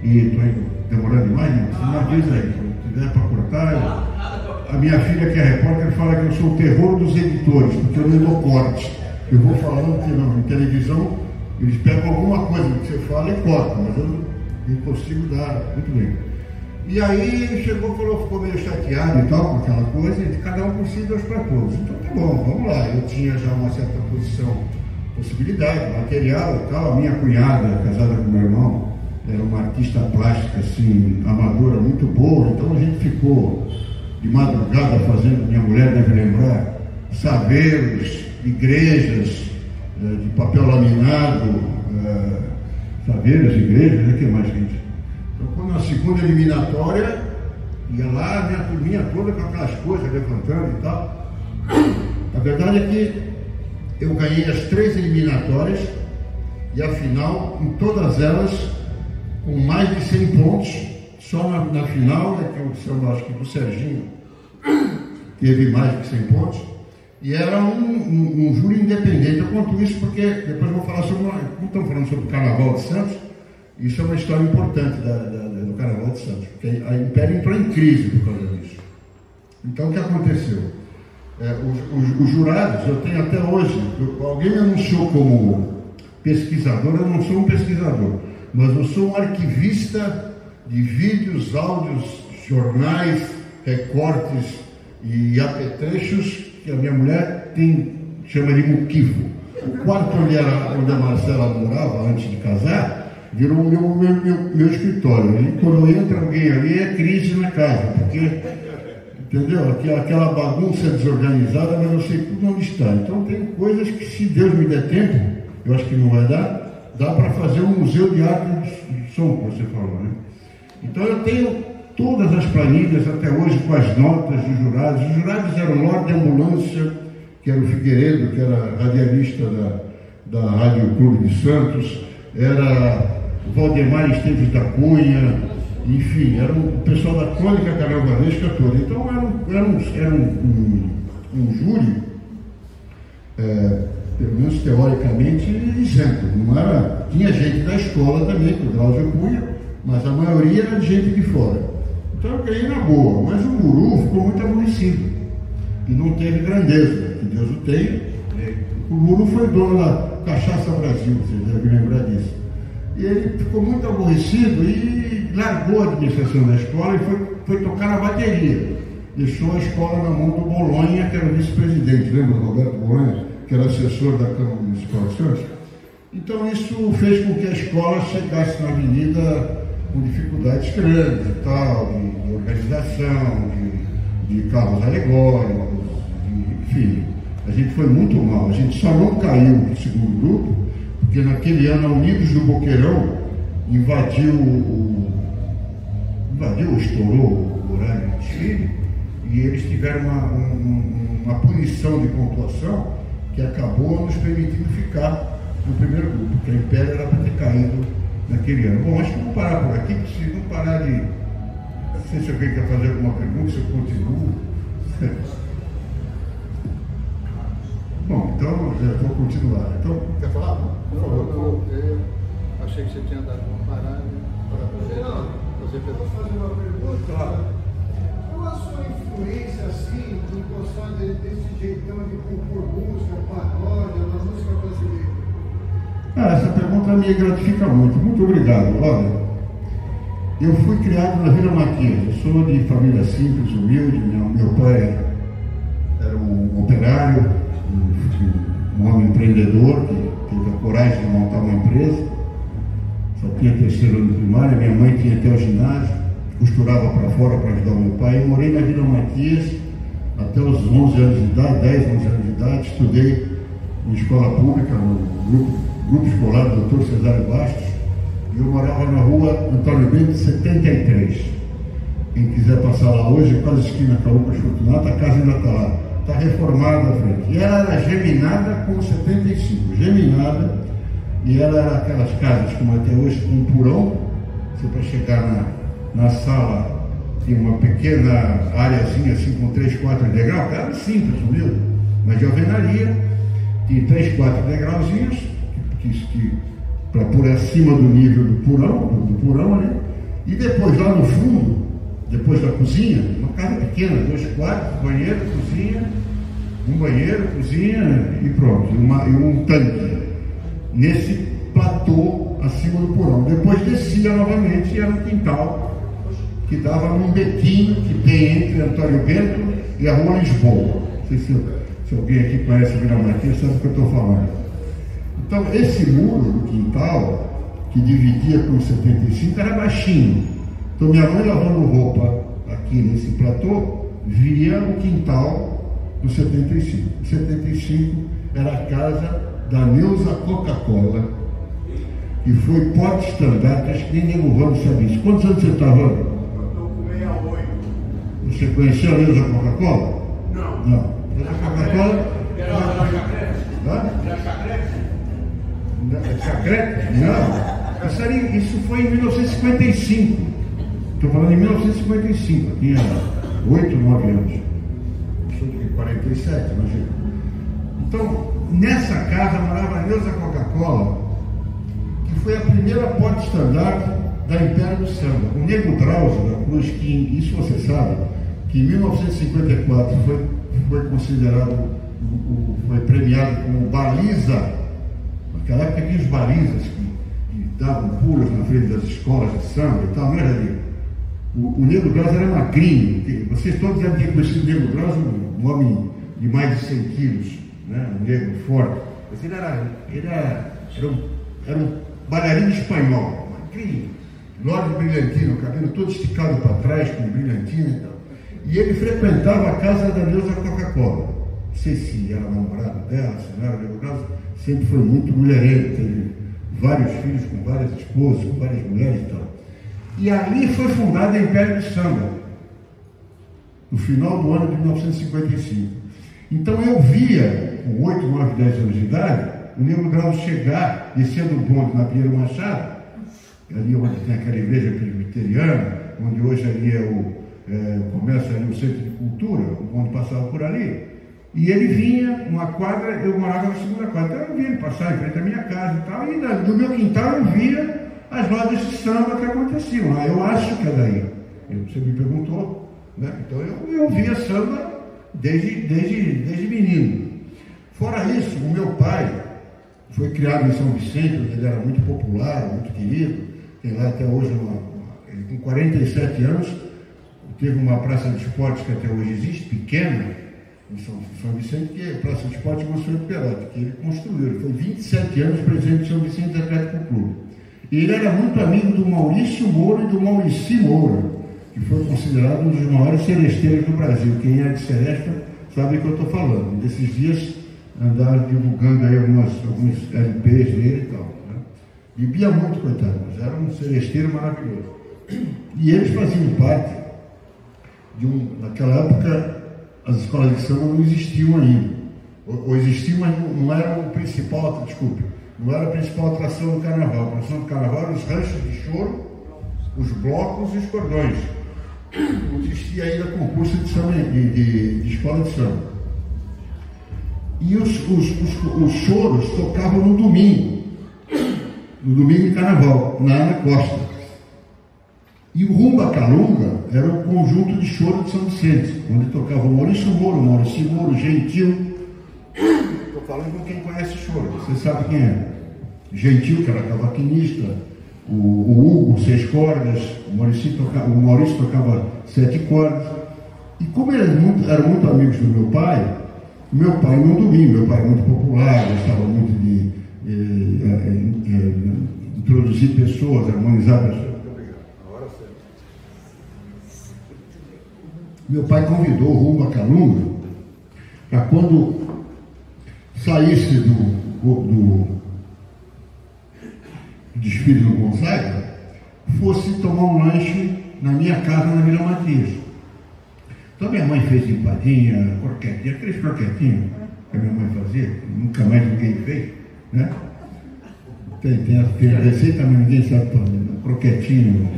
E estou demorando demais, né? Você diz aí, se tiver para cortar. A minha filha, que é repórter, fala que eu sou o terror dos editores, porque eu não dou corte. Eu vou falando que não, em televisão eles pegam alguma coisa que você fala e cortam, mas eu não consigo dar muito bem. E aí ele chegou e falou, ficou meio chateado e tal com aquela coisa, e cada um por si, Deus para todos. Então tá bom, vamos lá. Eu tinha já uma certa possibilidade, material e tal. A minha cunhada, casada com meu irmão, era uma artista plástica, assim, amadora, muito boa. Então a gente ficou de madrugada fazendo, minha mulher deve lembrar, saveiros, igrejas de papel laminado, saveiros, igrejas, né? O que mais, gente? Então, quando na segunda eliminatória, ia lá, minha turminha toda com aquelas coisas, levantando e tal. A verdade é que eu ganhei as 3 eliminatórias e a final, em todas elas, com mais de 100 pontos. Só na final, que eu samba, acho que do Serginho, teve mais de 100 pontos. E era um júri independente. Eu conto isso porque depois eu vou falar sobre como estamos falando sobre o Carnaval de Santos. Isso é uma história importante do Carnaval de Santos, porque a Império entrou em crise por causa disso. Então, o que aconteceu? Os jurados, eu tenho até hoje, alguém me anunciou como pesquisador, eu não sou um pesquisador, mas eu sou um arquivista de vídeos, áudios, jornais, recortes e apetrechos que a minha mulher chama de muquifo. O quarto onde a Marcela morava antes de casar virou meu escritório. E quando entra alguém ali é crise na casa, porque, entendeu? Aquela bagunça desorganizada, mas eu sei tudo onde está. Então tem coisas que, se Deus me der tempo, eu acho que não vai dar, dá para fazer um museu de arte de som, que você falou, né? Então eu tenho todas as planilhas até hoje com as notas dos jurados. Os jurados eram Lorde de Ambulância, que era o Figueiredo, que era radialista da Rádio Clube de Santos, era o Valdemar Esteves da Cunha, enfim, era o pessoal da crônica carnavalesca toda. Então era um júri, pelo menos teoricamente, isento. Não era, tinha gente da escola também, que o Drauzio Cunha, mas a maioria era de gente de fora. Então eu ganhei na boa, mas o Guru ficou muito aborrecido e não teve grandeza, que Deus o tenha. O Guru foi dono da Cachaça Brasil, vocês devem lembrar disso. E ele ficou muito aborrecido e largou a administração da escola e foi tocar na bateria. Deixou a escola na mão do Bolonha, que era o vice-presidente, lembra do Roberto Bolonha, que era assessor da Câmara Municipal de Santos? Então isso fez com que a escola chegasse na avenida com dificuldades grandes e tal, de organização, de carros alegóricos, enfim. A gente foi muito mal. A gente só não caiu no segundo grupo, porque naquele ano a Unidos do Boqueirão estourou o horário de desfile, e eles tiveram uma punição de pontuação que acabou nos permitindo ficar no primeiro grupo, porque a Império era para ter caído naquele ano. Bom, acho que vou parar por aqui, porque se não parar de... Não sei se alguém quer fazer alguma pergunta, se eu continuo. Bom, então eu vou continuar. Então, quer falar? Por favor. Eu achei que você tinha dado uma parada para poder fazer pergunta. Posso fazer uma pergunta? Claro. Qual a sua influência, assim, de gostar desse jeitão de compor música, paródia, na música brasileira? Essa pergunta me gratifica muito. Muito obrigado. Olha, eu fui criado na Vila Matias. Eu sou de família simples, humilde. Meu pai era um operário, um homem empreendedor que teve a coragem de montar uma empresa. Só tinha terceiro ano de primária. Minha mãe tinha até o ginásio, costurava para fora para ajudar o meu pai. Eu morei na Vila Matias até os 11 anos de idade, 10, 11 anos de idade. Estudei em escola pública, no grupo escolar do Dr. Cesário Bastos, e eu morava na rua Antônio Bento 73. Quem quiser passar lá hoje, quase esquina com a Lucas Fortunato, a casa ainda está lá. Está reformada à frente. E ela era geminada com 75. Geminada, e ela era aquelas casas como até hoje, com um porão. Você para chegar na sala, tinha uma pequena areazinha assim com 3, 4 degraus. Era simples, humilde, mas de alvenaria. Tinha 3, 4 degrauzinhos que para por acima do nível do porão ali. E depois lá no fundo, depois da cozinha, uma casa pequena, 2 quartos, banheiro, cozinha, um banheiro, cozinha e pronto, e um tanque nesse platô acima do porão. Depois descia novamente e era um quintal que dava num bequinho que tem entre Antônio Bento e a Rua Lisboa. Não sei se alguém aqui conhece a Vila Matias, sabe o que eu estou falando. Então esse muro do quintal que dividia com 75 era baixinho. Então minha mãe lavando roupa aqui nesse platô via o quintal do 75. O 75 era a casa da Neuza Coca-Cola, que foi porte-estandarte, acho que nem Nego Ramos sabe isso. Quantos anos você estava? Eu estou com 68. Você conheceu a Neuza Coca-Cola? Não. Neuza Coca-Cola? Era Chacrete? Não. Isso foi em 1955. Estou falando em 1955. Eu tinha 8, 9 anos. Eu sou de 47, imagina. Então, nessa casa morava a Neuza Coca-Cola, que foi a primeira porte-estandarte da Império do Samba. O Nego Drauzio da Cruz, que isso você sabe, que em 1954 foi considerado, foi premiado como baliza. Naquela época tinha os balizas que davam pulos na frente das escolas de samba e tal, não era ali. O Negro Drauzio era magrinho. Vocês todos devem ter conhecido o Negro Drauzio, um homem de mais de 100 quilos, né? Um negro forte. Mas ele era um bailarino espanhol, magrinho, logo brilhantino, o cabelo todo esticado para trás, com brilhantina e tal. E ele frequentava a casa da Neuza Coca-Cola. Não sei se era namorado dela, se não era. O Negro Drauzio sempre foi muito mulherengo, teve vários filhos com várias esposas, com várias mulheres e tal. E ali foi fundado o Império do Samba, no final do ano de 1955. Então eu via, com 8, 9, 10 anos de idade, o Negro Drauzio chegar, descendo o bonde na Pinheiro Machado, ali onde tem aquela igreja presbiteriana, onde hoje ali começa ali o Centro de Cultura, o bonde passava por ali, e ele vinha, uma quadra, eu morava na segunda quadra, então eu via ele passar em frente à minha casa e tal, e do meu quintal eu via as rodas de samba que aconteciam. Eu acho que é daí. Você me perguntou, né? Então eu via samba desde menino. Fora isso, o meu pai foi criado em São Vicente, onde ele era muito popular, muito querido. Tem lá até hoje, ele com 47 anos, teve uma praça de esportes que até hoje existe, pequena, em São Vicente, que é a Praça de Esportes Mansueto Perotti, que ele construiu. Ele foi 27 anos presidente de São Vicente Atlético Clube. E ele era muito amigo do Maurício Moura e do Maurici Moura, que foi considerado um dos maiores seresteiros do Brasil. Quem é de Seresta sabe o que eu estou falando. Nesses dias andaram divulgando aí alguns LPs dele e tal. Né? Bebia muito, coitado, mas era um seresteiro maravilhoso. E eles faziam parte naquela época, as escolas de samba não existiam ainda. Ou existiam, mas não era o principal, desculpe. Não era a principal atração do carnaval. A atração do carnaval eram os ranchos de choro, os blocos e os cordões. Não existia ainda concurso de samba, de escola de samba. E os choros tocavam no domingo de carnaval, na Ana Costa. E o Rumba Calunga era o conjunto de choro de São Vicente, onde tocava o Maurício Moura, o Maurici Moura, o Gentil. Estou falando com quem conhece choro, você sabe quem é. Gentil, que era cavaquinista, o Hugo, 6 cordas, o Maurício tocava 7 cordas. E como eles eram muito amigos do meu pai não dormia, meu pai muito popular, gostava muito de introduzir pessoas, harmonizar pessoas. Muito obrigado. Agora sim. Meu pai convidou o Rumba Calunga para quando saísse do desfile do Gonzaga, fosse tomar um lanche na minha casa na Vila Matias. Então minha mãe fez empadinha, croquetinha, aqueles croquetinhos que a minha mãe fazia, nunca mais ninguém fez, né? Tem a receita, mas ninguém sabe fazer. Croquetinho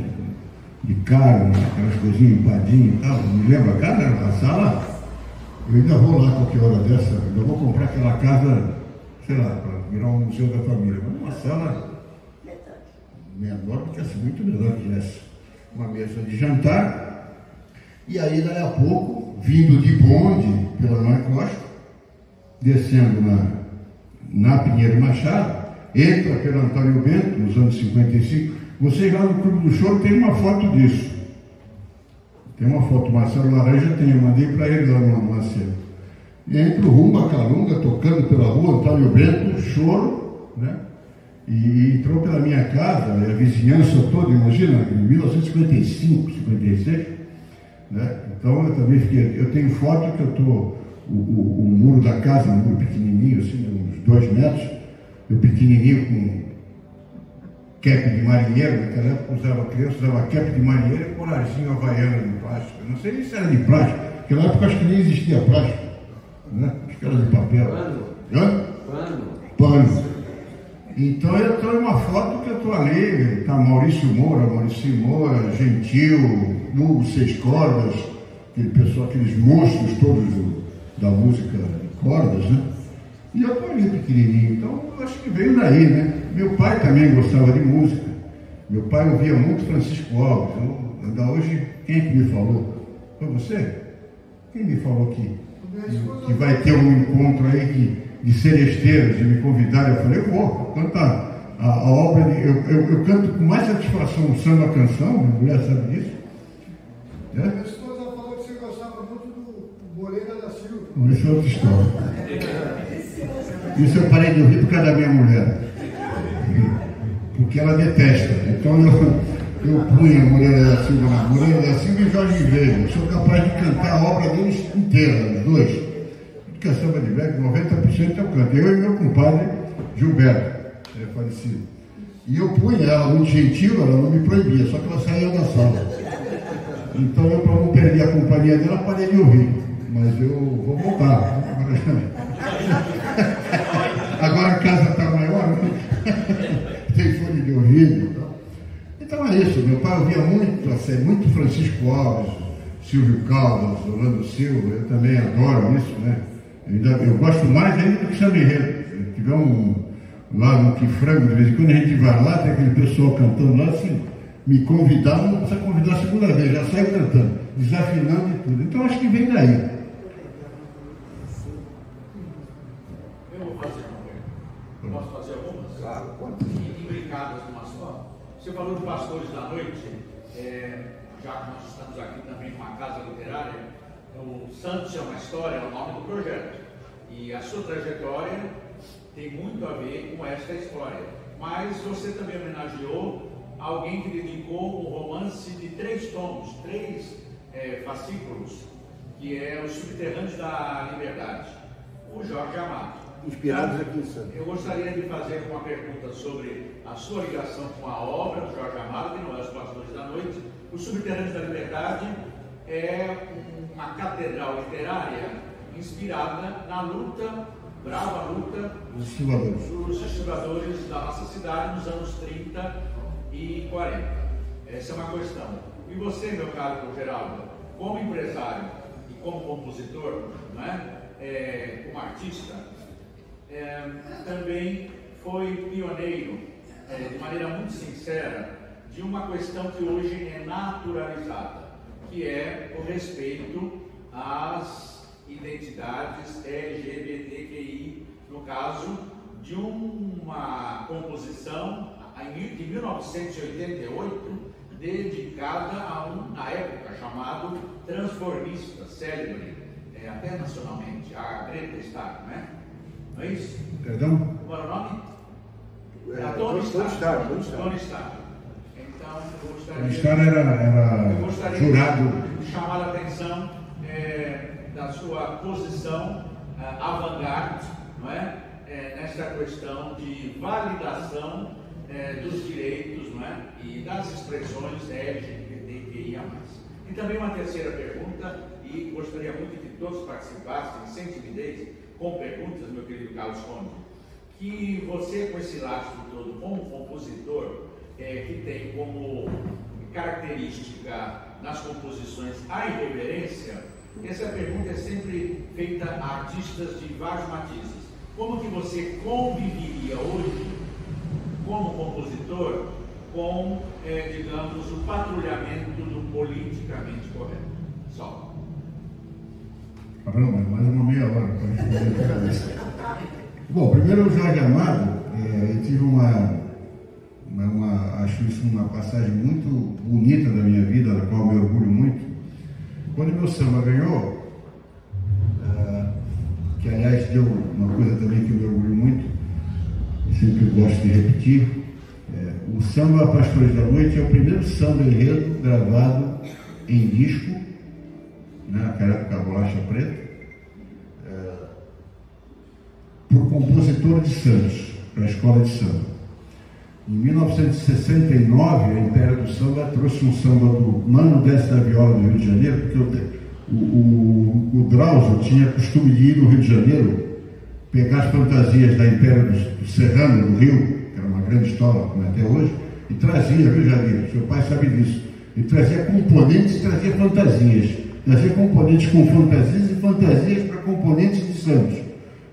de carne, aquelas coisinhas, empadinha e tal. Me lembro a casa, a sala. Eu ainda vou lá qualquer hora dessa, ainda vou comprar aquela casa, sei lá, para virar um museu da família. Mas uma sala menor, porque assim, muito melhor que essa. Uma mesa de jantar. E aí, daí a pouco, vindo de bonde pela Ana Costa, descendo na Pinheiro Machado, entra pelo Antônio Bento, nos anos 55. Vocês lá no Clube do Choro tem uma foto disso. Tem uma foto, o Marcelo Laranja tem, eu mandei para ele lá no Marcelo. Entra o Rumba Calunga, tocando pela rua, Antônio Bento, choro, né? E entrou pela minha casa, a vizinhança toda, imagina, em 1955, 56, né? Então eu também fiquei, eu tenho foto que eu estou, o muro da casa, um muro pequenininho, assim, de uns 2 metros, eu pequenininho com cap de marinheiro, naquela época criança usava cap de marinheiro e colarzinho havaiano de plástico. Eu não sei nem se era de plástico, naquela época acho que nem existia plástico, né? Acho que era de papel. Pano. Então eu estou em uma foto que eu estou ali, está Maurício Moura, Gentil, Hugo 6 cordas, aqueles monstros todos da música de cordas, né? E eu estou ali pequenininho, então acho que veio daí, né? Meu pai também gostava de música, meu pai ouvia muito Francisco Alves. Ainda hoje, quem é que me falou? Foi você? Quem me falou que vai ter um encontro aí de seresteiros, de me convidar? Eu falei, eu vou cantar a obra, eu canto com mais satisfação o samba canção, minha mulher sabe disso, Minha esposa falou que você gostava muito do Moreira da Silva. Isso é outra história. Isso eu parei de ouvir por causa da minha mulher. Porque ela detesta. Então eu punha Moreira da Silva na Moreira da Silva e Jorge Veiga. Sou capaz de cantar a obra deles inteira, os dois. Porque a samba de velho, 90% eu canto. Eu e meu compadre Gilberto, é falecido. E eu punha ela muito gentil, ela não me proibia, só que ela saía da sala. Então eu, para não perder a companhia dela, parei de ouvir. Mas eu vou voltar. Agora a casa está maior, né? Tem fone de ouvido. Então é isso. Meu pai ouvia muito Francisco Alves, Silvio Caldas, Orlando Silva. Eu também adoro isso, né? Eu gosto mais ainda do que samba enredo. Se tiver lá no Quifrango, de vez em quando a gente vai lá, tem aquele pessoal cantando lá, assim, me convidar, não precisa convidar a segunda vez, já saio cantando, desafinando e tudo. Então acho que vem daí. Eu vou fazer uma. Posso fazer algumas? Claro. Imbricadas numa só. Você falou de Pastores da Noite, já que nós estamos aqui também com uma casa literária, o Santos é uma História, é o nome do projeto. E a sua trajetória tem muito a ver com esta história. Mas você também homenageou alguém que dedicou um romance de 3 tomos, 3 fascículos, que é Os Subterrâneos da Liberdade, o Jorge Amado. Inspirados aqui em Santos. Eu gostaria de fazer uma pergunta sobre a sua ligação com a obra do Jorge Amado, que não é Os Pastores da Noite. Os Subterrâneos da Liberdade é uma catedral literária inspirada na luta, brava luta dos estivadores da nossa cidade nos anos 30 e 40. Essa é uma questão. E você, meu caro Geraldo, como empresário e como compositor, não é? Como artista, também foi pioneiro, de maneira muito sincera, de uma questão que hoje é naturalizada, que é o respeito às identidades LGBTQI, no caso de uma composição de 1988 dedicada a na época chamado transformista, célebre, até nacionalmente, a Greta Stark, não é? Não é isso? Perdão? Qual era o nome? Tony Stark. Então, A história era jurado. De chamar a atenção da sua posição avant-garde, não é? Nesta questão de validação dos direitos, não é? E das expressões LGBTQIA+. E também uma terceira pergunta, e gostaria muito que todos participassem, sem timidez, com perguntas, meu querido Carlos Conde, que você, com esse lastro todo, como compositor, que tem como característica nas composições a irreverência, essa pergunta é sempre feita a artistas de vários matizes. Como que você conviveria hoje, como compositor, com, digamos, o patrulhamento do politicamente correto? Só. Caramba, mais uma meia hora para responder. Bom, primeiro o Jorge Amado, eu tive acho isso uma passagem muito bonita da minha vida, da qual eu me orgulho muito. Quando meu samba ganhou, que aliás deu uma coisa também que eu me orgulho muito, e sempre gosto de repetir, o samba Pastores da Noite é o primeiro samba enredo gravado em disco, naquela época a bolacha preta, por compositor de Santos, para a escola de samba. Em 1969, a Império do Samba trouxe um samba do Mano Desce da Viola do Rio de Janeiro, porque o Drauzio tinha costume de ir no Rio de Janeiro, pegar as fantasias da Império do Serrano, do Rio, que era uma grande história, como é até hoje, e trazia, viu, Jair? Seu pai sabe disso. Ele trazia componentes e trazia fantasias. Trazia componentes com fantasias e fantasias para componentes de Santos.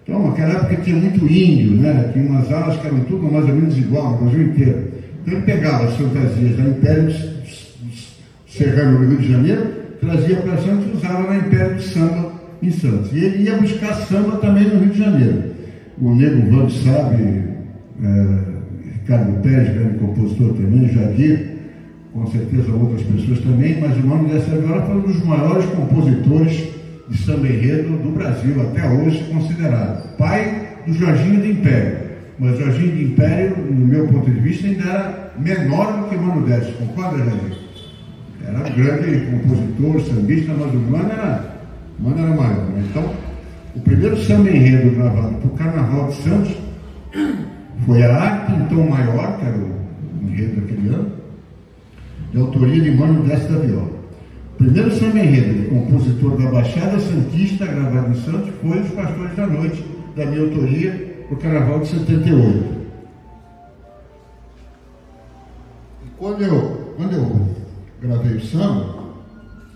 Então, naquela época tinha muito índio, né? Tinha umas alas que eram tudo mais ou menos igual, no Brasil inteiro. Então ele pegava as fantasias da Império Serrano no Rio de Janeiro, trazia para Santos e usava na Império do Samba em Santos. E ele ia buscar samba também no Rio de Janeiro. O Nego Vando sabe, Ricardo Pérez, grande compositor também, Jadir, com certeza outras pessoas também, mas o Mano Décio da Viola foi um dos maiores compositores de samba enredo do Brasil, até hoje considerado. Pai do Jorginho de Império, mas Jorginho de Império, no meu ponto de vista, ainda era menor do que o Mano Décio, concorda, Jair? Era um grande compositor, sambista, mas o Mano era maior. Né? Então, o primeiro samba enredo gravado para o Carnaval de Santos foi a Arte em Tom Maior, que era o enredo daquele ano, de autoria de Mano Décio da Viola. O primeiro samba enredo de compositor da Baixada Santista, gravado em Santos, foi Os Pastores da Noite, da minha autoria, para o Carnaval de 78. E quando eu gravei o samba,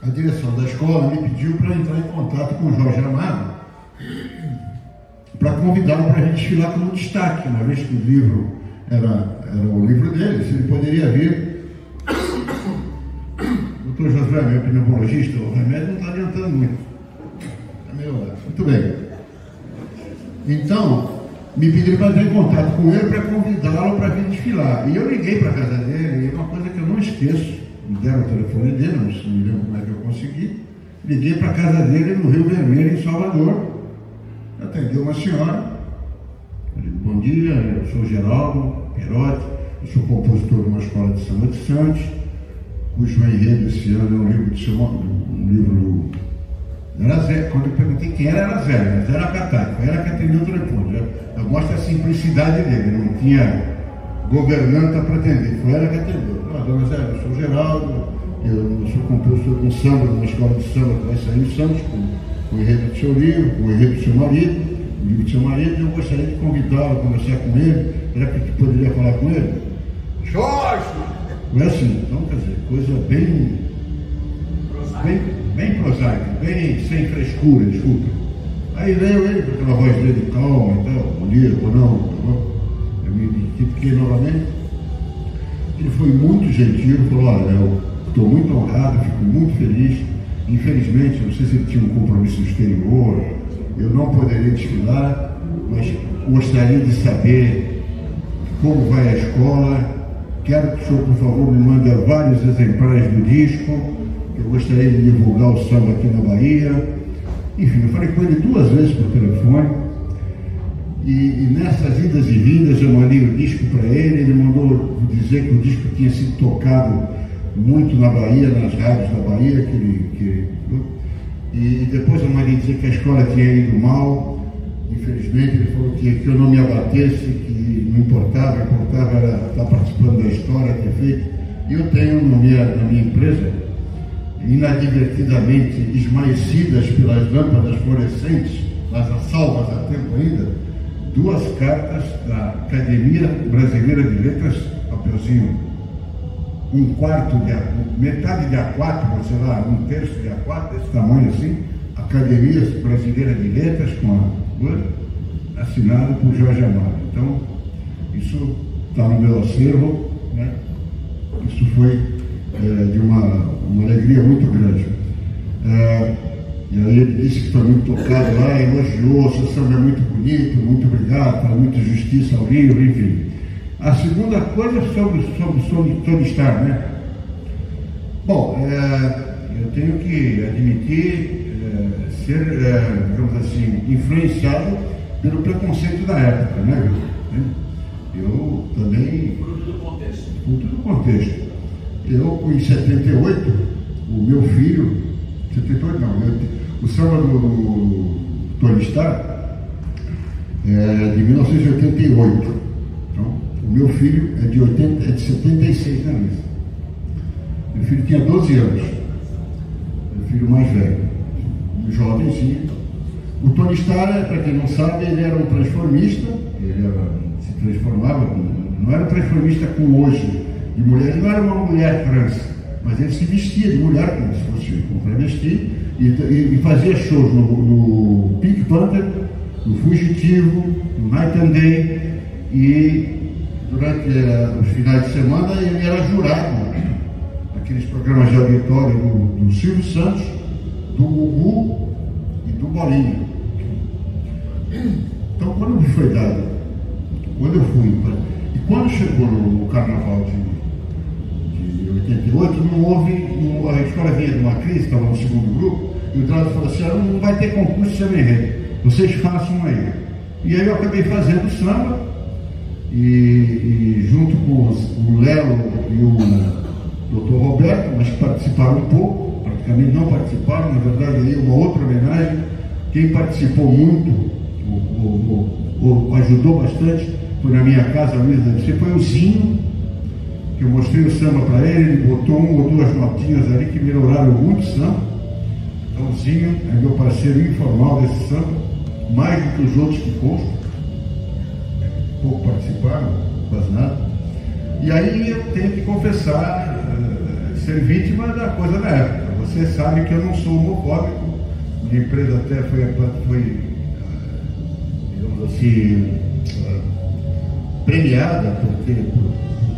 a direção da escola me pediu para entrar em contato com o Jorge Amado para convidá-lo para a gente desfilar como destaque, uma vez que o livro era o livro dele, se ele poderia vir. Doutor Josué, meu pneumologista, o remédio não está adiantando muito. Está melhorando. Muito bem. Então, me pediram para entrar em contato com ele para convidá-lo para vir desfilar. E eu liguei para a casa dele, e uma coisa que eu não esqueço, me deram o telefone dele, não me lembro como é que eu consegui. Liguei para a casa dele no Rio Vermelho, em Salvador. Atendeu uma senhora. Eu digo, bom dia, eu sou Geraldo Perotti, eu sou compositor de uma escola de samba de Santos, cujo enredo esse ano é um livro de samba, um livro. Era Zé, quando eu perguntei quem era Zé, mas era Catai, foi ela que atendeu o telefone. Eu gosto da simplicidade dele, não tinha governanta para atender, foi ela que atendeu. Dona Zé, eu sou Geraldo, eu sou compositor de um samba, de uma escola de samba que vai sair em Santos, com o enredo do seu livro, com o enredo do seu marido, o livro do seu marido, eu gostaria de convidá-lo a conversar com ele. Será que eu poderia falar com ele? Jorge! Não é assim, então, quer dizer, coisa bem prosaica, bem sem frescura, desculpa. Aí veio ele com aquela voz dele calma e tal, bom dia, ou não, eu me identifiquei novamente. Ele foi muito gentil, falou, olha, eu estou muito honrado, fico muito feliz. Infelizmente, não sei se ele tinha um compromisso no exterior, eu não poderia desfilar, mas gostaria de saber como vai a escola. Quero que o senhor, por favor, me mande vários exemplares do disco. Eu gostaria de divulgar o samba aqui na Bahia. Enfim, eu falei com ele 2 vezes por telefone. E nessas idas e vindas eu mandei o disco para ele. Ele mandou dizer que o disco tinha sido tocado muito na Bahia, nas rádios da Bahia. E depois eu mandei dizer que a escola tinha ido mal. Infelizmente, ele falou que eu não me abatesse, que não importava era estar participando da história, ter feito. E eu tenho na minha empresa, inadvertidamente esmaecidas pelas lâmpadas fluorescentes, mas a salvas a tempo ainda, 2 cartas da Academia Brasileira de Letras, papelzinho, metade de A4, sei lá, 1/3 de A4, desse tamanho assim, Academia Brasileira de Letras, assinado por Jorge Amado. Então, isso está no meu acervo, né? Isso foi de uma alegria muito grande. E aí ele disse que foi muito tocado lá, elogiou, seu samba é muito bonito, muito obrigado, faz muita justiça ao livro, enfim. A segunda coisa é sobre estar, né? Bom, eu tenho que admitir ser, digamos assim, influenciado pelo preconceito da época, né? Eu também... Fruto do contexto. Eu, em 78, o meu filho... 78 não, o samba do Tony Starr é de 1988. Então, o meu filho é de 76, né, Luiz? Meu filho tinha 12 anos. Meu filho mais velho. Um jovenzinho. O Tony Starr, para quem não sabe, ele era um transformista. Se transformava, não era um transformista como hoje, de mulher. Ele não era uma mulher trans, mas ele se vestia de mulher, como se fosse um travesti, e fazia shows no Pink Panther, no Fugitivo, no Night and Day, e durante os finais de semana ele era jurado naqueles programas de auditório do Silvio Santos, do Gugu e do Bolinho. Então, quando me foi dado, quando eu fui, e quando chegou no Carnaval de 88, 98, não houve, a escola vinha de uma crise, estava no segundo grupo, e o Drauzio falou assim, não vai ter concurso de samba enredo, vocês façam aí. E aí eu acabei fazendo samba, e junto com o Léo e o Dr. Roberto, mas que participaram um pouco, praticamente não participaram, na verdade aí uma outra homenagem, quem participou muito, ajudou bastante, foi na minha casa, foi o Zinho, que eu mostrei o samba para ele, ele botou uma ou duas notinhas ali que melhoraram muito o samba. Então o Zinho é meu parceiro informal desse samba, mais do que os outros que constam, pouco participaram, quase nada. E aí eu tenho que confessar, ser vítima da coisa da época. Você sabe que eu não sou homofóbico, minha empresa até foi digamos assim, premiada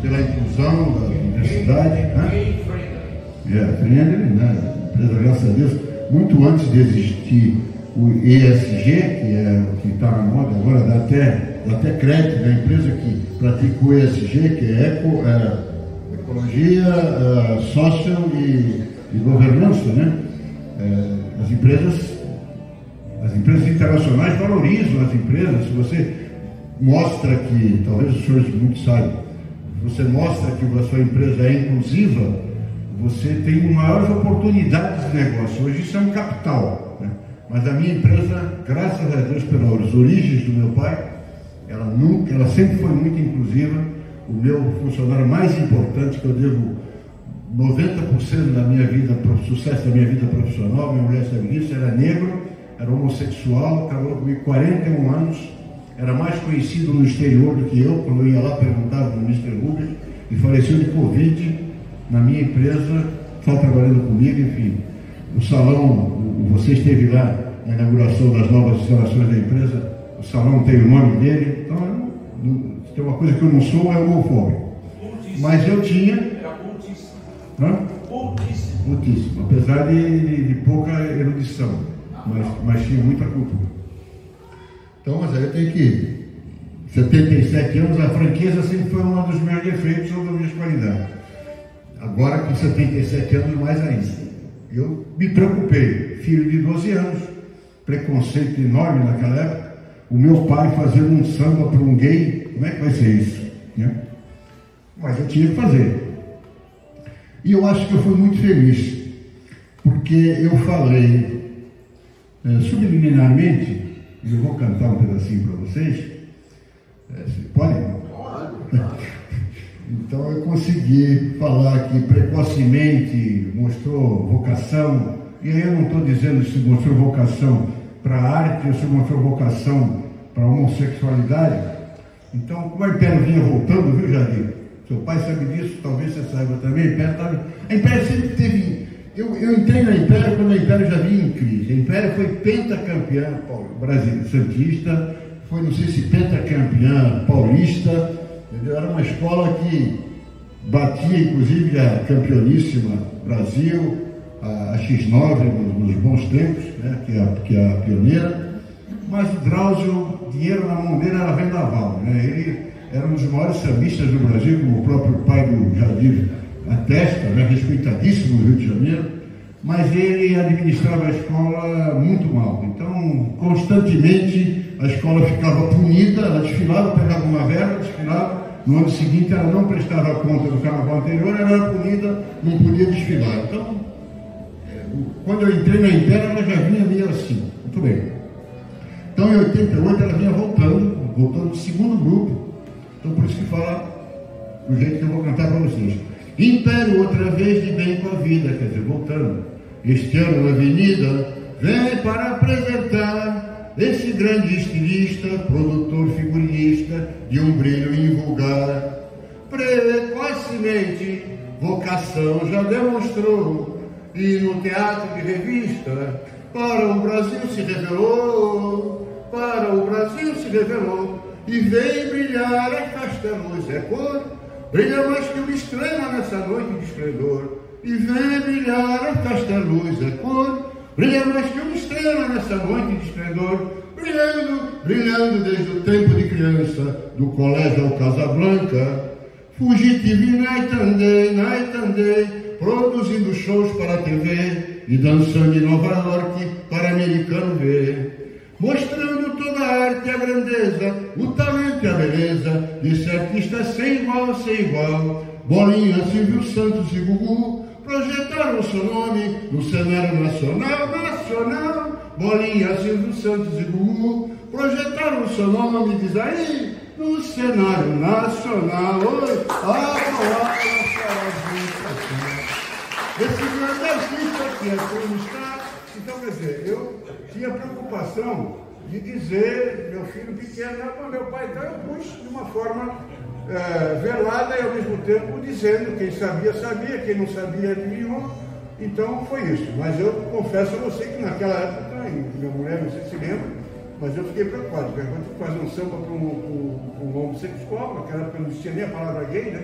pela inclusão da universidade. Friendly, né? Empresa, graças a Deus, muito antes de existir o ESG, que é o que está na moda agora, dá até crédito da empresa que pratica o ESG, que é ecologia, social e governança, né? As empresas internacionais valorizam as empresas. Se você mostra que, talvez os senhores muito saibam, você mostra que a sua empresa é inclusiva, você tem maiores oportunidades de negócio. Hoje isso é um capital, né? Mas a minha empresa, graças a Deus, pelas origens do meu pai, ela sempre foi muito inclusiva. O meu funcionário mais importante, que eu devo 90% da minha vida, sucesso da minha vida profissional, minha mulher sabe disso, era negro, era homossexual, acabou comigo 41 anos, era mais conhecido no exterior do que eu. Quando eu ia lá, perguntava no Mr. Rubens, e faleceu de Covid na minha empresa, está trabalhando comigo, enfim. O salão, você esteve lá na inauguração das novas instalações da empresa, o salão tem o nome dele, então tem uma coisa que eu não sou, é homofóbico. Mas eu tinha... Muitíssimo, apesar de pouca erudição, mas tinha muita cultura. Então, mas aí eu tenho que... 77 anos, a franqueza sempre foi um dos meus defeitos ou das minhas qualidades. Agora, com 77 anos, mais ainda. Eu me preocupei, filho de 12 anos, preconceito enorme naquela época, o meu pai fazendo um samba para um gay, como é que vai ser isso? Né? Mas eu tinha que fazer. E eu acho que eu fui muito feliz, porque eu falei subliminarmente, e eu vou cantar um pedacinho para vocês, podem? Então eu consegui falar que precocemente mostrou vocação, e aí eu não estou dizendo se mostrou vocação para a arte ou se mostrou vocação para a homossexualidade. Então, como a Império vinha voltando, viu, Jardim? Seu pai sabe disso, talvez você saiba também. A Império sempre teve... Eu entrei na Império quando a Império já vinha em crise. A Império foi pentacampeã Brasil Santista, foi, não sei se pentacampeã paulista, entendeu? Era uma escola que batia, inclusive, a campeoníssima Brasil, a X9 nos bons tempos, né? que é a pioneira. Mas o Drauzio, dinheiro na mão dele era vendaval, né? Ele era um dos maiores sambistas do Brasil, como o próprio pai do Jadir atesta, né? Respeitadíssimo no Rio de Janeiro, mas ele administrava a escola muito mal. Então, constantemente, a escola ficava punida, ela desfilava, pegava uma verba, desfilava, no ano seguinte ela não prestava conta do carnaval anterior, ela era punida, não podia desfilar. Então, quando eu entrei na Império, ela já vinha meio assim. Muito bem. Então, em 88, ela vinha voltando do segundo grupo. Então, por isso que fala do jeito que eu vou cantar para vocês. Império outra vez de bem com a vida, quer dizer, voltando. Este ano na Avenida vem para apresentar esse grande estilista, produtor figurinista de um brilho invulgar. Precocemente, vocação já demonstrou, e no teatro de revista, para o Brasil se revelou, e vem brilhar a casta luz, é cor, brilha mais que uma estrela nessa noite de esplendor. E vem brilhar a casta luz, é cor, brilha mais que uma estrela nessa noite de esplendor. Brilhando desde o tempo de criança, do colégio ao Casablanca. Fugitivo e night and day, produzindo shows para a TV e dançando em Nova York para americano ver. Mostrando toda a arte e a grandeza, o talento e a beleza desse artista sem igual, sem igual. Bolinha, Silvio Santos e Gugu projetaram o seu nome no cenário nacional, Bolinha, Silvio Santos e Gugu projetaram o seu nome, diz aí, no cenário nacional. Esse grande artista aqui, como está. Então, quer dizer, eu tinha preocupação de dizer, meu filho pequeno, para meu pai, então eu pus de uma forma velada e ao mesmo tempo dizendo, quem sabia, sabia, quem não sabia, adivinhou. Então foi isso. Mas eu confesso a você que naquela época, minha mulher, não sei se lembra, mas eu fiquei preocupado, porque quando eu fazer um samba para um homossexual, naquela época não existia nem a palavra gay, né?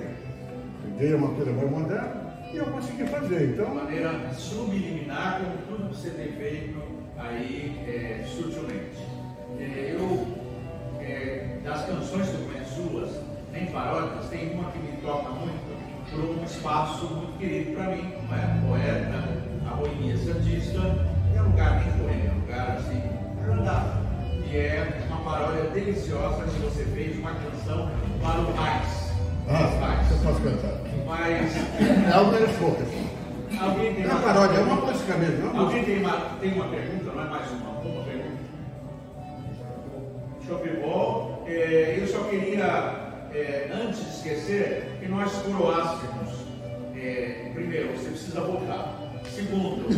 Gay é uma coisa mais moderna. E eu consegui fazer, então... De maneira subliminar, como tudo que você tem feito aí sutilmente. Das canções que eu conheço suas, nem paródias, tem uma que me toca muito, por um espaço muito querido para mim, não é? Poeta, a Boemia Santista, é um lugar bem poema, um lugar assim, agradável. E é uma paródia deliciosa que você fez, uma canção para o Mais. Eu posso cantar. Mas... É algo menos poucas. Alguém tem uma paródia, é uma música mesmo. Alguém tem uma pergunta, não é mais uma pergunta? Chopibol, eu só queria, antes de esquecer, que nós coroássemos. Primeiro, você precisa votar. Segundo,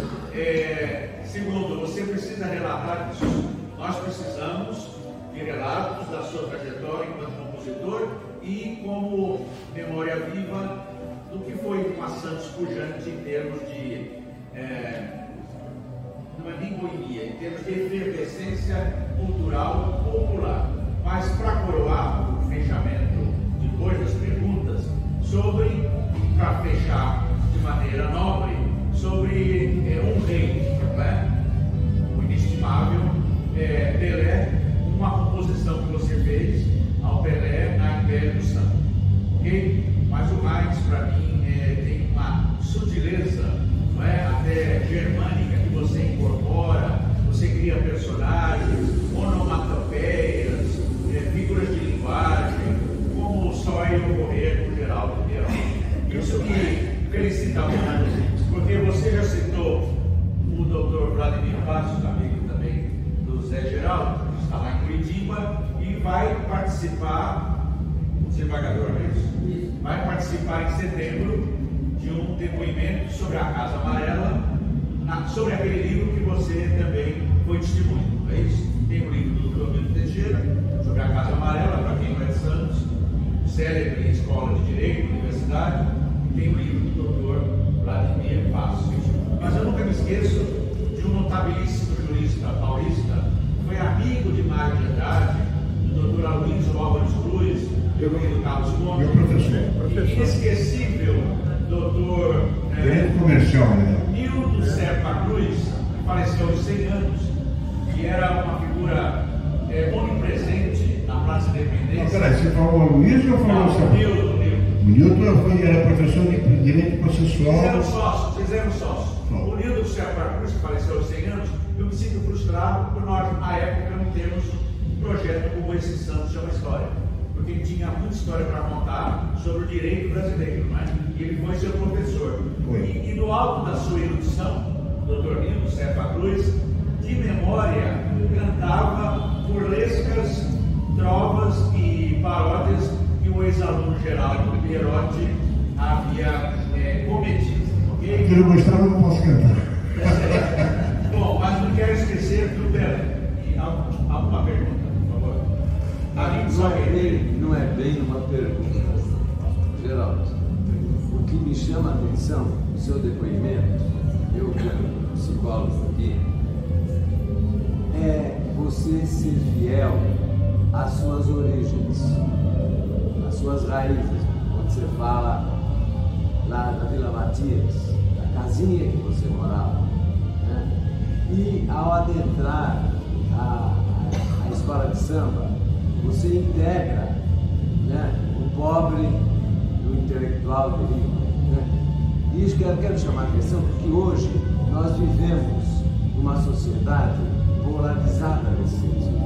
você precisa relatar isso. Nós precisamos de relatos da sua trajetória enquanto compositor e como memória viva do que foi uma Santos pujante em termos de, não é nem boemia, em termos de efervescência cultural popular. Mas para coroar o fechamento, depois das perguntas, para fechar de maneira nobre, sobre um rei, não é? O inestimável Pelé, uma composição que você fez ao Pelé na Império do Santo, ok? Mas o mais, para mim, tem uma sutileza, não é? Até germânica, que você incorpora, você cria personagens, onomatopeias, figuras de linguagem, como o sóio ocorrer no Geraldo Queiroz. Isso me felicita muito, porque você já citou o Dr. Vladimir Passos, amigo também do Zé Geraldo, que está lá em Curitiba, e vai participar, desembargador mesmo, vai participar em setembro de um depoimento sobre a Casa Amarela, sobre aquele livro que você também foi testemunho, não é isso? Tem o livro do Clodomiro Teixeira, sobre a Casa Amarela, para quem não é de Santos, célebre escola de Direito, universidade, e tem o livro do Dr. Vladimir Passos. Mas eu nunca me esqueço de um notabilíssimo jurista paulista, que foi amigo de Mário de Andrade, do Dr. Aloysio Álvares Cruz, do Carlos Gomes, meu professor. Inesquecível, doutor comercial, né? Nildo Serpa Cruz, que faleceu aos 100 anos, que era uma figura onipresente na Praça Independência. Peraí, você falou o Aloysio ou falou o Serpa? O Nildo era professor de Direito Processual. Fizeram sócio. O Nildo Serpa Cruz, que faleceu aos 100 anos, eu me sinto frustrado por nós, na época, não termos um projeto como esse Santos Chama História. Porque ele tinha muita história para contar sobre o direito brasileiro, não é? E ele foi seu professor. E no alto da sua erudição, o doutor Nildo Serpa Cruz, de memória, cantava burlescas, trovas e paródias que o ex-aluno Geraldo Pierotti havia cometido. Okay? Se eu não gostava, eu não posso cantar. Bom, mas não quero esquecer do Pelé. E alguma pergunta, por favor? Não é bem uma pergunta, Geraldo. O que me chama a atenção no seu depoimento, eu como psicólogo aqui, é você ser fiel às suas origens, às suas raízes. Quando você fala lá da Vila Matias, da casinha que você morava, né? E ao adentrar a escola de samba, você integra, né, o pobre do intelectual, né? E isso que eu quero chamar a atenção, porque hoje nós vivemos uma sociedade polarizada nesse sentido,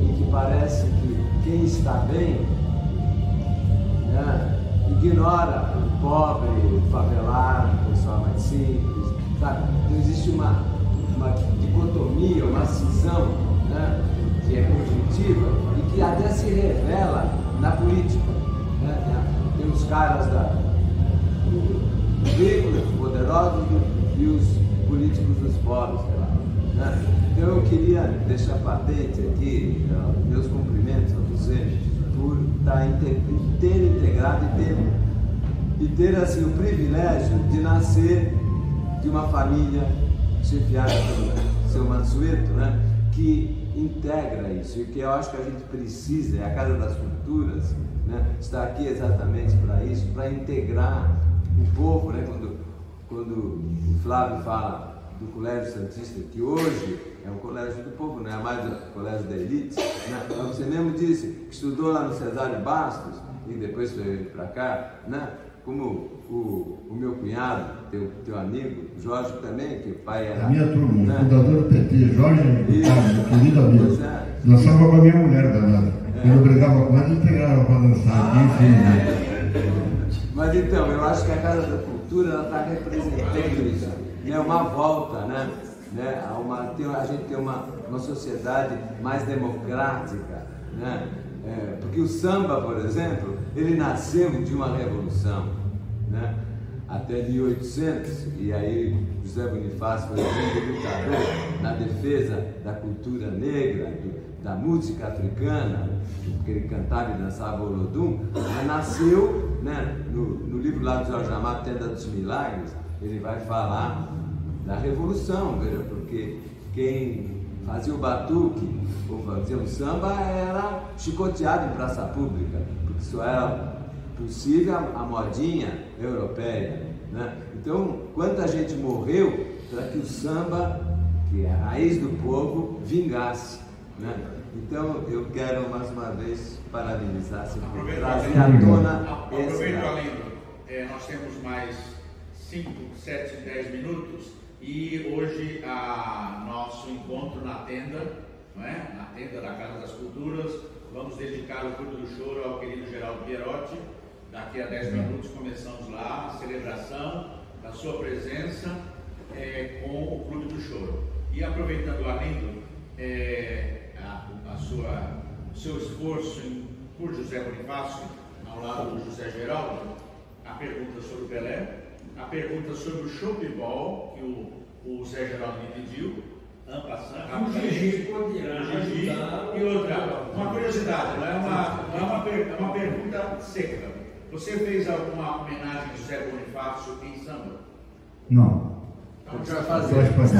em que parece que quem está bem, né, ignora o pobre, o favelado, o pessoal mais simples, sabe? Então existe uma dicotomia, uma cisão, né, que é conjuntiva e que até se revela na política, né? Tem os caras dos ricos, dos poderosos e os políticos dos pobres, sei lá, né? Então eu queria deixar patente aqui meus cumprimentos a você por ter integrado e ter assim, o privilégio de nascer de uma família chefiada pelo seu Mansueto, né, que integra isso, e que eu acho que a gente precisa, é a Casa das Culturas, né, está aqui exatamente para isso, para integrar o povo, né, quando o Flávio fala do Colégio Santista, que hoje é um colégio do povo, não é mais o colégio da elite, né? Você mesmo disse que estudou lá no Cesário Bastos e depois foi para cá, né? Como o meu cunhado, teu amigo, Jorge também, que o pai era... A minha turma, né? Fundador do PT, Jorge, meu querido amigo, dançava com a minha mulher, danada. Quando eu brigava com ela, integrava para dançar aqui, enfim. Mas então, eu acho que a Casa da Cultura está representando isso. É uma volta, né? A gente tem uma sociedade mais democrática, né? Porque o samba, por exemplo, ele nasceu de uma revolução, né? Até 1800, e aí José Bonifácio foi um grande lutador na defesa da cultura negra, da música africana, porque ele cantava e dançava o Olodum, mas nasceu, né? No livro lá do Jorge Amado, Tenda dos Milagres, ele vai falar da revolução, veja, porque quem fazia o batuque ou fazia o samba era chicoteado em praça pública, porque só era possível a modinha europeia, né? Então, quanta gente morreu para que o samba, que é a raiz do povo, vingasse, né? Então, eu quero mais uma vez parabenizar, trazer à tona esse... Aproveito, Alindo, nós temos mais 5, 7, 10 minutos. E hoje nosso encontro na tenda, não é? Na tenda da Casa das Culturas, vamos dedicar o culto do choro ao querido Geraldo Pierotti. Daqui a 10 minutos começamos lá a celebração da sua presença com o Clube do Choro. E aproveitando, Alindo, o seu esforço por José Bonifácio, ao lado do José Geraldo, a pergunta sobre o Pelé, a pergunta sobre o Chopebol, que o Zé Geraldo me pediu, o Gigi poderá ajudar. E outra, uma curiosidade, não é uma pergunta seca. Você fez alguma homenagem a José Bonifácio em samba? Não. Então, a gente vai fazer.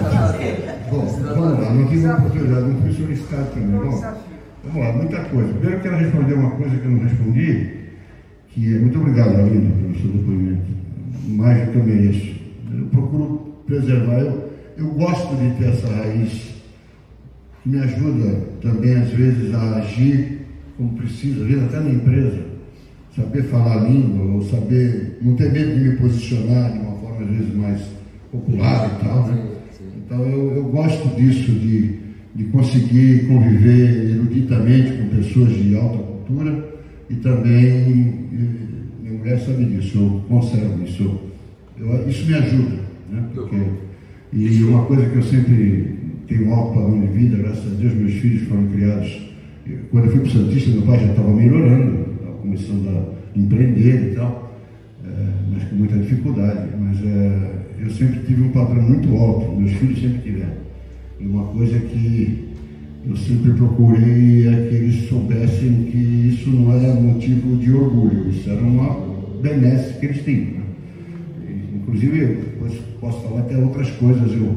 Bom, vamos lá, não tive oportunidade, não fui solicitado também. Bom, vamos lá, muita coisa. Primeiro eu quero responder uma coisa que eu não respondi, que é muito obrigado, Alindo, pelo seu depoimento. Mais do que eu mereço. Eu procuro preservar. Eu gosto de ter essa raiz que me ajuda também, às vezes, a agir como preciso, às vezes até na empresa, saber falar a língua, ou saber, não ter medo de me posicionar de uma forma, às vezes, mais popular e tal, né? Então, eu gosto disso, de conseguir conviver eruditamente com pessoas de alta cultura e também... Minha mulher sabe disso, eu conservo isso. Isso me ajuda, né? E uma coisa que eu sempre tenho um alto padrão de vida, graças a Deus, meus filhos foram criados. Quando eu fui para o Santista, meu pai já estava melhorando, estava começando a empreender e tal, mas com muita dificuldade. Mas eu sempre tive um padrão muito alto, meus filhos sempre tiveram. E uma coisa que eu sempre procurei é que eles soubessem que isso não era motivo de orgulho, isso era uma benesse que eles tinham, né? Inclusive, eu depois posso falar até outras coisas, eu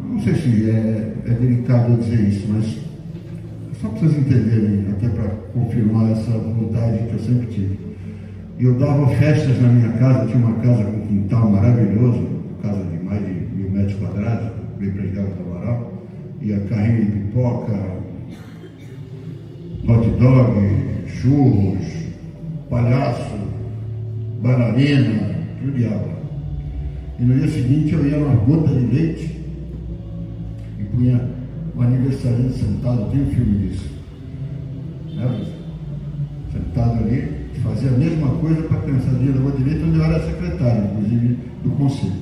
não sei se é delicado eu dizer isso, mas só para vocês entenderem, até para confirmar essa vontade que eu sempre tive. Eu dava festas na minha casa, tinha uma casa com um quintal maravilhoso, casa de mais de 1000 metros quadrados, bem prejudicado do Amaral. Ia carrinho de pipoca, hot dog, churros, palhaço, bailarina, tudo de água. E no dia seguinte eu ia numa gota de leite e punha o aniversariante sentado, tem um filme disso. Sentado ali, fazia a mesma coisa para a criançadinha da rua direita, onde eu era secretário, inclusive, do conselho.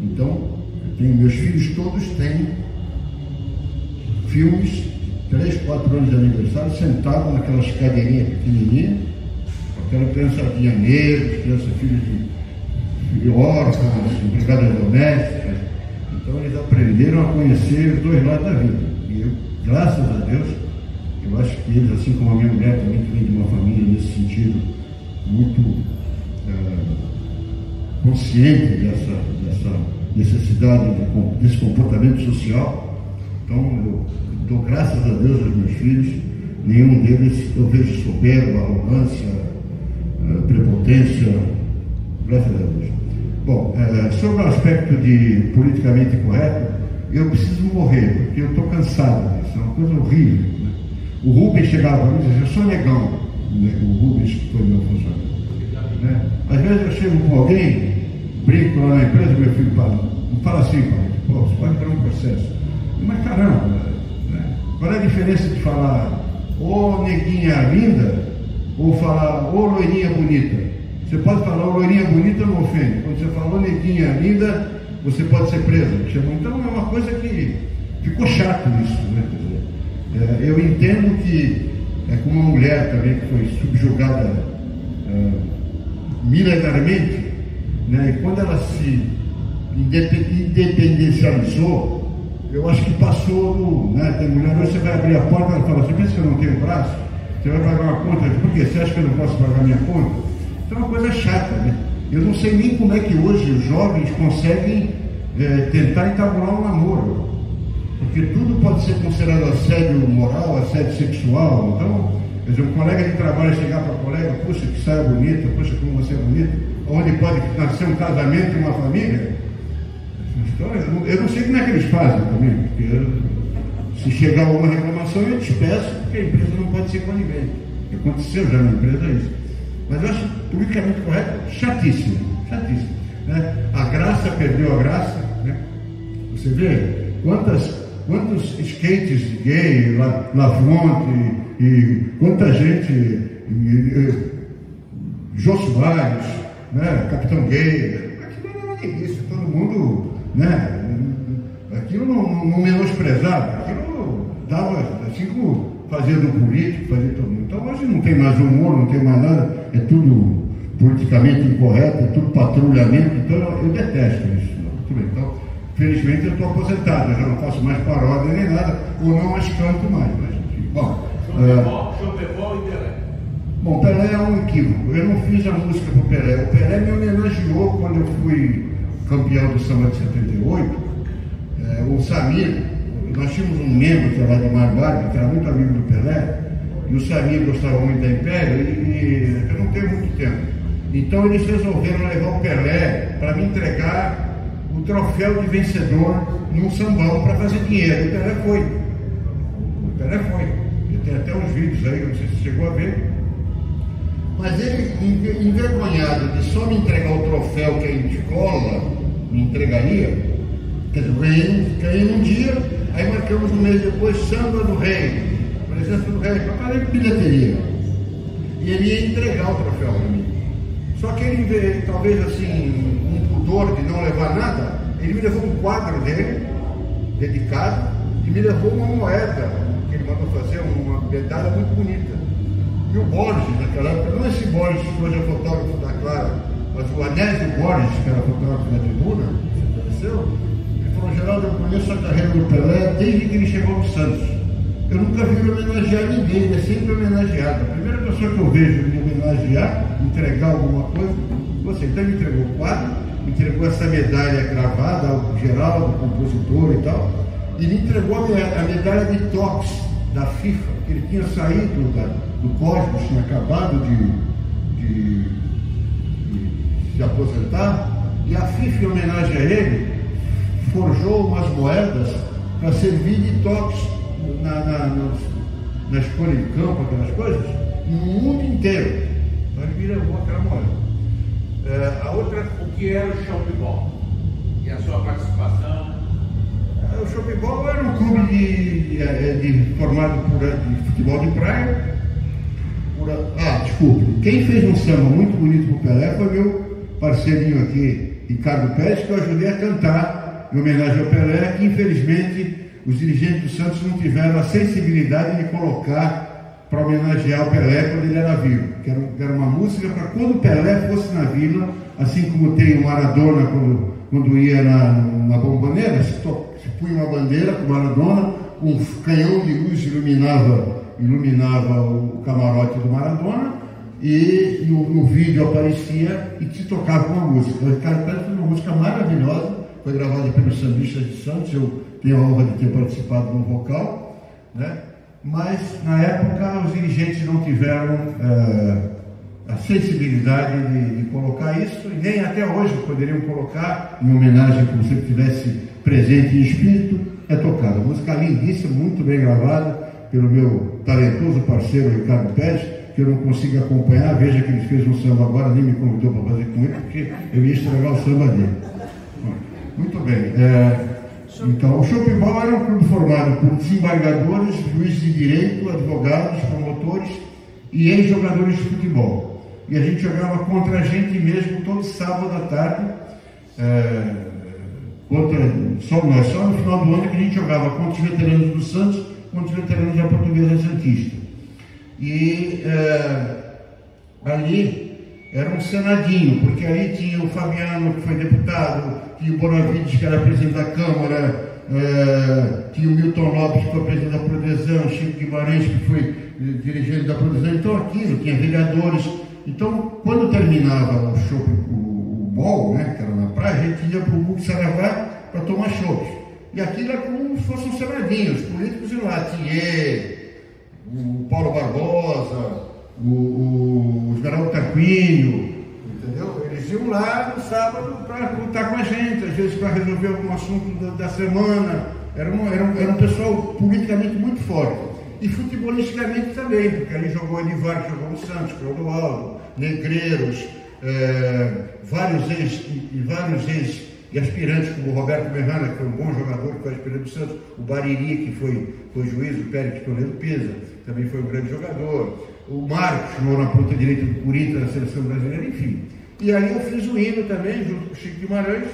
Então, meus filhos todos têm filmes, 3, 4 anos de aniversário, sentados naquelas cadeirinhas pequenininhas, com aquela criançadinha negra, criança, filhos de órfãos, empregadas domésticas. Então, eles aprenderam a conhecer os dois lados da vida. E eu, graças a Deus, eu acho que eles, assim como a minha mulher também, que vem de uma família nesse sentido, muito consciente dessa necessidade desse comportamento social. Então, eu dou graças a Deus aos meus filhos. Nenhum deles eu vejo soberba, arrogância, prepotência, graças a Deus. Bom, sobre o aspecto de politicamente correto, eu preciso morrer, porque eu estou cansado disso, é uma coisa horrível. O Rubens chegava para mim e dizia: eu sou negão. O Rubens, que foi meu funcionário. Né? Às vezes eu chego com alguém, brinco lá na empresa, meu filho fala: não fala assim, pai, pô, você pode entrar um processo. Mas caramba, né? Qual é a diferença de falar ô neguinha linda ou falar ô loirinha bonita? Você pode falar ô loirinha bonita, não ofende. Quando você fala ô neguinha linda, você pode ser preso. Então é uma coisa que ficou chato isso, né? Eu entendo que é como uma mulher também que foi subjugada milenarmente, né? E quando ela se independencializou, eu acho que passou do, né? Tem mulher, você vai abrir a porta e ela fala: você pensa que eu não tenho braço? Você vai pagar uma conta? Por quê? Você acha que eu não posso pagar minha conta? Então é uma coisa chata, né? Eu não sei nem como é que hoje os jovens conseguem tentar entabular um namoro. Porque tudo pode ser considerado assédio moral, assédio sexual. Então, quer dizer, um colega de trabalho chegar para o colega: puxa, que saia bonita, puxa, como você é bonita, onde pode nascer um casamento e uma família. Então, eu não sei como é que eles fazem também, porque se chegar alguma reclamação, eu despeço, porque a empresa não pode ser conivente. Aconteceu já na empresa isso. Mas eu acho politicamente correto chatíssimo, chatíssimo. Né? A graça perdeu a graça, né? Você vê quantos skates gay, Lafronte, e quanta gente, Jô Soares, né, Capitão Gay, aquilo não era nem isso, todo mundo, né, aquilo não menosprezava, aquilo dava, assim como fazia do político, fazia todo mundo. Então hoje não tem mais humor, não tem mais nada, é tudo politicamente incorreto, é tudo patrulhamento, então eu detesto isso. Então, felizmente eu estou aposentado, eu já não faço mais paródia nem nada, ou não as canto mais. Mas, bom, Chantepol e Pelé. Bom, Pelé é um equívoco. Eu não fiz a música para o Pelé. O Pelé me homenageou quando eu fui campeão do samba de 78. O Samir, nós tínhamos um membro que era de Marbarba, que era muito amigo do Pelé, e o Samir gostava muito da Império, e eu não tenho muito tempo. Então eles resolveram levar o Pelé para me entregar o troféu de vencedor num sambão para fazer dinheiro. O Pelé foi. Eu tenho até uns vídeos aí, não sei se você chegou a ver. Mas ele, envergonhado de só me entregar o troféu que a escola me entregaria, quer dizer, ganhei num dia, aí marcamos um mês depois Samba do Rei, presença do Rei, para fazer bilheteria. E ele ia entregar o troféu para mim. Só que ele, talvez assim, um pudor de não levar nada, ele me levou um quadro dele, dedicado, e me levou uma moeda, que ele mandou fazer, uma medalha muito bonita. E o Borges, naquela época, não esse Borges que hoje é fotógrafo da Clara, mas o Anésio Borges, que era fotógrafo da Tribuna, que apareceu, ele falou: Geraldo, eu conheço a carreira do Pelé desde que ele chegou no Santos. Eu nunca vi ele homenagear ninguém, ele é sempre homenageado. A primeira pessoa que eu vejo ele homenagear, entregar alguma coisa, você. Então ele entregou o quadro, entregou essa medalha gravada ao Geraldo, compositor e tal, e me entregou a medalha de toques da FIFA, que ele tinha saído do Cosmos, tinha acabado de se aposentar, e a FIFA, em homenagem a ele, forjou umas moedas para servir de toques na escolha de campo, aquelas coisas, no mundo inteiro. Então ele me levou aquela moeda. A outra, o que era o chão de bola? E a sua participação? O Shopee-Ball era um clube formado de futebol de praia. Desculpe, quem fez um samba muito bonito pro Pelé foi meu parceirinho aqui, Ricardo Pérez, que eu ajudei a cantar em homenagem ao Pelé, que infelizmente os dirigentes do Santos não tiveram a sensibilidade de colocar para homenagear o Pelé quando ele era vivo, que era uma música para quando o Pelé fosse na Vila, assim como tem o Maradona quando ia na Bomboneira, se punha uma bandeira com o Maradona, um canhão de luz iluminava o camarote do Maradona, e no vídeo aparecia e se tocava uma música. O Ricardo Pérez fez uma música maravilhosa, foi gravada pelos sambistas de Santos, eu tenho a honra de ter participado no vocal, né? Mas na época os dirigentes não tiveram a sensibilidade de colocar isso, e nem até hoje poderiam colocar, em homenagem, como se ele estivesse presente em espírito, é tocada. Música lindíssima, muito bem gravada pelo meu talentoso parceiro Ricardo Pérez, que eu não consigo acompanhar. Veja que ele fez um samba agora, nem me convidou para fazer com ele, porque eu ia estragar o samba dele. Muito bem. Então, o Shopee-Ball era um clube formado por desembargadores, juízes de direito, advogados, promotores e ex-jogadores de futebol. E a gente jogava contra a gente mesmo todo sábado à tarde, só no final do ano que a gente jogava contra os veteranos do Santos, contra os veteranos da Portuguesa Santista. E ali era um senadinho, porque aí tinha o Fabiano, que foi deputado, tinha o Bonavides, que era presidente da Câmara, tinha o Milton Lopes, que foi presidente da Prodesão, Chico Guimarães, que foi dirigente da Prodesão. Então aquilo, tinha vereadores. Então, quando terminava o ball, né, que era na praia, a gente ia para o Hugo Saravá para tomar chopp. E aquilo era como se fosse um senadinho, os políticos iam lá, tinha o Paulo Barbosa, o Geraldo Taquinho, entendeu? Eles iam lá no sábado para lutar com a gente, às vezes para resolver algum assunto da semana. Era um pessoal politicamente muito forte. E futebolisticamente também, porque ali jogou Edivar, que jogou no Santos, Clodoaldo, Negreiros, vários ex e aspirantes, como o Roberto Berrana, que foi um bom jogador, que foi aspirante do Santos, o Bariri, que foi juiz, o Pérez Toledo Pesa, também foi um grande jogador, o Marcos, que jogou na ponta direita do Corinthians, na seleção brasileira, enfim. E aí eu fiz o hino também, junto com o Chico Guimarães,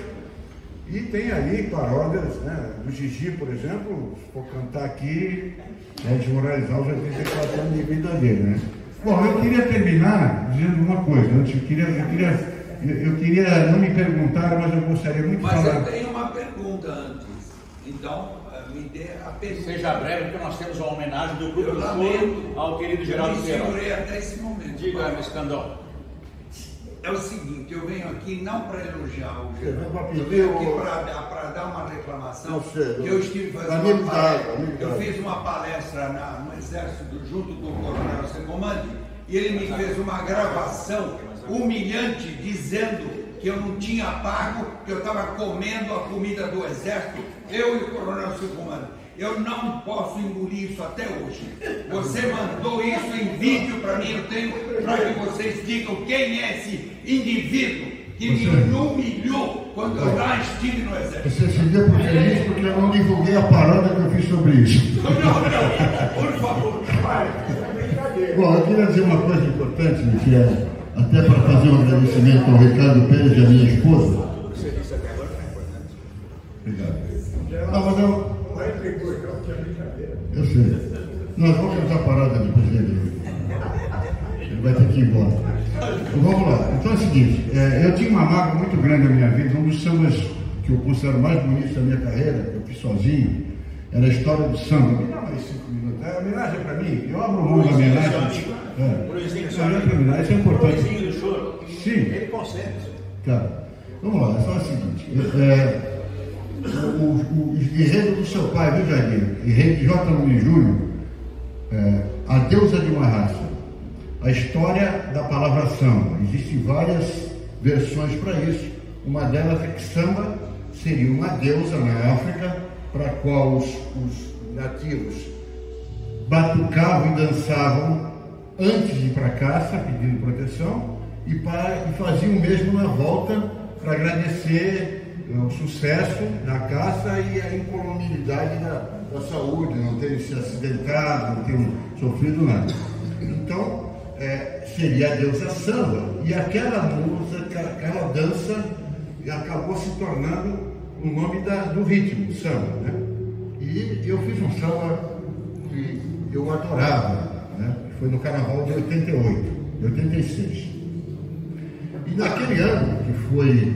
e tem ali paródias, né, do Gigi, por exemplo, se for cantar aqui, de Moraes Alves já tem 84 anos de vida dele, né? Bom, eu queria terminar dizendo uma coisa, antes eu queria, não me perguntar, mas eu gostaria muito de falar. Mas eu tenho uma pergunta antes, então me dê a pergunta. Seja breve, porque nós temos uma homenagem do Grupo do Foro ao querido Geraldo Pereira. Eu me segurei até esse momento. Diga, Escandão. É o seguinte, eu venho aqui não para elogiar o Geraldo, eu venho aqui para dar uma reclamação, que eu estive fazendo uma palestra. Eu fiz uma palestra no Exército junto com o Coronel Secomandi, e ele me fez uma gravação humilhante dizendo que eu não tinha pago, que eu estava comendo a comida do Exército, eu e o Coronel Secomandi. Eu não posso engolir isso até hoje. Você mandou isso em vídeo para mim, eu tenho para que vocês digam quem é esse indivíduo que me humilhou quando eu lá estive no Exército. Você se deu por feliz porque eu não divulguei a paródia que eu fiz sobre isso. Não, por favor, vai. Bom, eu queria dizer uma coisa importante, que é até para fazer um agradecimento ao Ricardo Pérez e à minha esposa. Obrigado. Eu sei. Nós vamos cantar a parada depois dele. Ele vai ter que ir embora. Então, vamos lá. Então é o seguinte, eu tinha uma mágoa muito grande na minha vida. Um dos sambas que eu considero mais bonitos da minha carreira, que eu fiz sozinho, era a história do samba. Me dá mais 5 minutos. É homenagem para mim. Eu abro mão da homenagem. Isso é importante. Do choro. Sim. Ele consegue. Tá. Vamos lá. É só o seguinte. O enredo do seu pai, viu, Jardim? Enredo de J. Nunes Júnior, A Deusa de uma Raça. A história da palavra samba. Existem várias versões para isso. Uma delas é que samba seria uma deusa na África, para a qual os nativos batucavam e dançavam antes de ir para a caça, pedindo proteção, e faziam o mesmo na volta para agradecer o sucesso na caça e a incolumidade da saúde, não terem se acidentado, não terem sofrido nada. Então, seria a deusa samba, e aquela música, aquela dança acabou se tornando o nome do ritmo, samba, né? E eu fiz um samba que eu adorava, né? Foi no Carnaval de 88, de 86. E naquele ano, que foi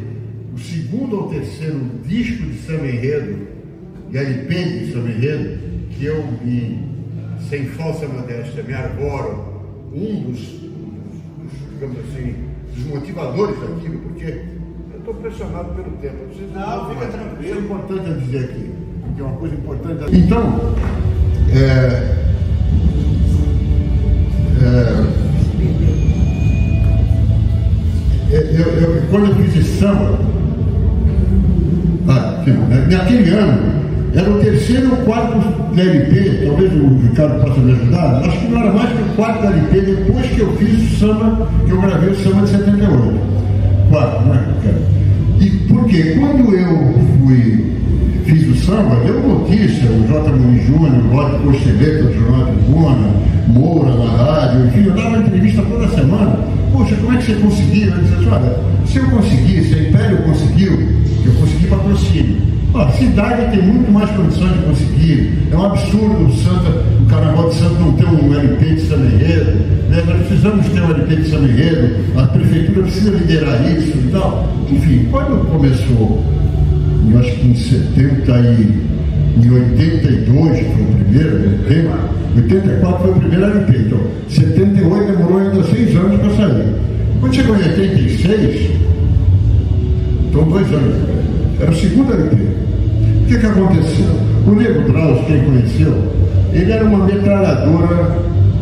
o segundo ou terceiro disco de samba enredo, de LP de samba enredo, que eu sem falsa modéstia, me arvoro um digamos assim, dos motivadores daquilo, porque eu estou pressionado pelo tempo. Não, fica tranquilo. Isso é importante eu dizer aqui, que é uma coisa importante. Então, quando eu fiz esse samba, naquele ano, era o terceiro ou quarto da LP, talvez o Ricardo possa me ajudar, acho que não era mais que o quarto da LP, depois que eu fiz o samba, que eu gravei o samba de 78. Quarto, né, Ricardo? E porque quando eu fiz o samba, deu notícia, o J. Muniz Júnior, o Lógico Cocheleto, o Jornal Tribuna, Moura na rádio, enfim, eu dava entrevista toda semana. Poxa, como é que você conseguiu? Eu disse, olha, se eu conseguir, se a Império conseguiu, eu consegui patrocínio. A cidade tem muito mais condições de conseguir. É um absurdo o Carnaval de Santos não ter um LP de samba enredo, né? Nós precisamos ter um LP de samba enredo, a prefeitura precisa liderar isso e tal. Enfim, quando começou, eu acho que em 82 foi o primeiro, 84 foi o primeiro LP, então 78 demorou ainda 6 anos para sair. Quando chegou em 86, então 2 anos, era o segundo LP. O que aconteceu? O Nego Drauzio, quem conheceu, ele era uma metralhadora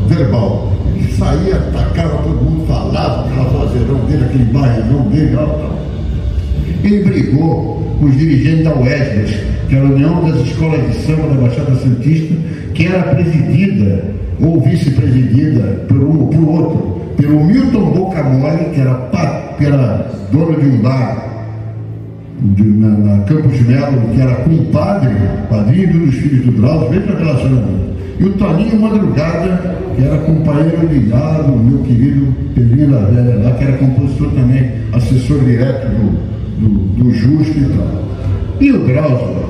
verbal. Ele saía, atacava todo mundo, falava, aquela vozeirão dele, aquele barrigão dele, tal. Ele brigou com os dirigentes da UESBAS, que era a União das Escolas de Samba da Baixada Santista, que era presidida, ou vice-presidida, por outro, pelo Milton Boca Mole, que era dono de um bar na Campos Melo, que era compadre, padrinho dos filhos do Drauzio, mesmo relacionamento. E o Toninho Madrugada, que era companheiro ligado, meu querido Pedrinho da Velha, lá, que era compositor também, assessor direto do Justo e tal. E o Drauzio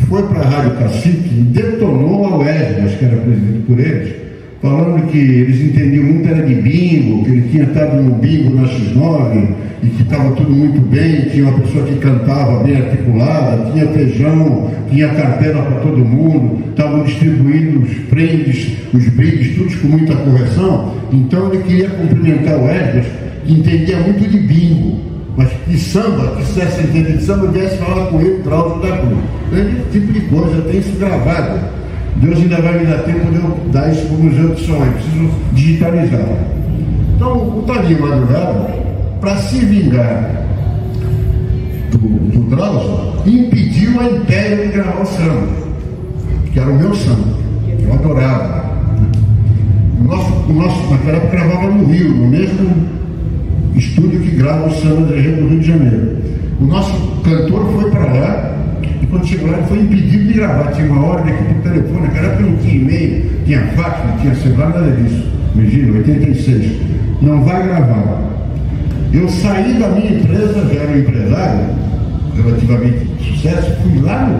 foi para a Rádio Cacique e detonou a UESBAS, que era presidido por eles, falando que eles entendiam muito era de bingo, que ele tinha estado no bingo na X9 e que estava tudo muito bem, tinha uma pessoa que cantava bem articulada, tinha feijão, tinha cartela para todo mundo, estavam distribuindo os prendes, os brindes, todos com muita correção. Então ele queria cumprimentar o UESBAS, que entendia muito de bingo, mas que samba, que se tivesse entendido de samba, viesse falar com ele, Drauzio da Cruz. Esse tipo de coisa, eu tenho isso gravado. Deus ainda vai me dar tempo de eu dar isso para o Museu de Som, eu preciso digitalizar. Então, o Toninho Madrugada, para se vingar do Drauzio, impediu a Império de gravar o samba, que era o meu samba, eu adorava. O nosso naquela época gravava no Rio, no mesmo estúdio que grava o samba do Rio de Janeiro. O nosso cantor foi para lá, e quando chegou lá ele foi impedido de gravar. Tinha uma ordem aqui por telefone, naquela época não tinha e-mail, tinha fax, não tinha celular, nada disso. Imagina, 86. Não vai gravar. Eu saí da minha empresa, já era um empresário, relativamente de sucesso, fui lá no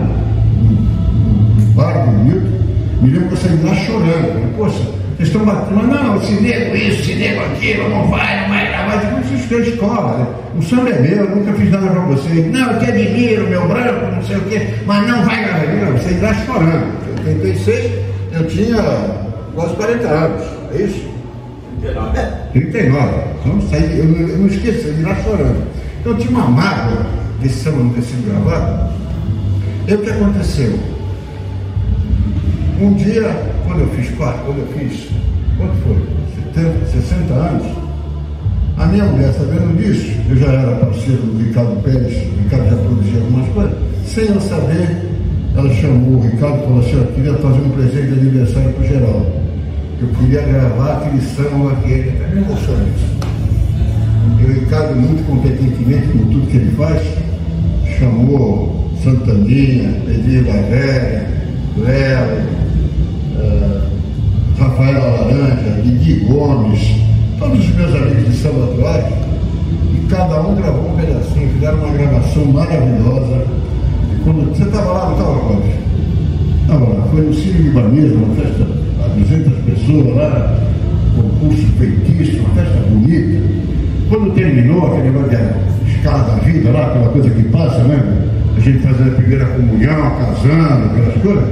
bar do Milton, me lembro que eu saí lá chorando. Poxa, vocês estão batendo, não, se nego isso, se nego aquilo, não vai gravar. Eu disse, isso que é escola, né? O samba é meu, eu nunca fiz nada pra você. Não, eu te admiro, meu branco, não sei o quê, mas não vai gravar. Eu saí lá chorando. Em 86, eu tinha quase 40 anos, é isso? 39. Então, saí, eu não esqueço, saí lá chorando. Então, eu tinha uma mágoa desse samba não ter sido gravado. E o que aconteceu? Um dia, quando eu fiz, quanto foi? 60 anos, a minha mulher, sabendo disso, eu já era parceiro do Ricardo Pérez, o Ricardo já produzia algumas coisas, sem eu saber, ela chamou o Ricardo e falou assim, eu queria fazer um presente de aniversário para o Geraldo. Eu queria gravar aquele samba, aquele, é emocionante. E o Ricardo, muito competentemente, com tudo que ele faz, chamou Santaninha, Pedrinho da Velha, Léo, Rafael Laranja, Didi Gomes, todos os meus amigos de São Batuarte, e cada um gravou um pedacinho, fizeram uma gravação maravilhosa. E quando você estava lá, não estava, Cláudio? Estava lá, foi no Cine Libanês, uma festa a 200 pessoas lá, concurso feitiço, uma festa bonita. Quando terminou aquele negócio de escala da vida lá, aquela coisa que passa, né? A gente fazendo a primeira comunhão, casando, aquelas coisas,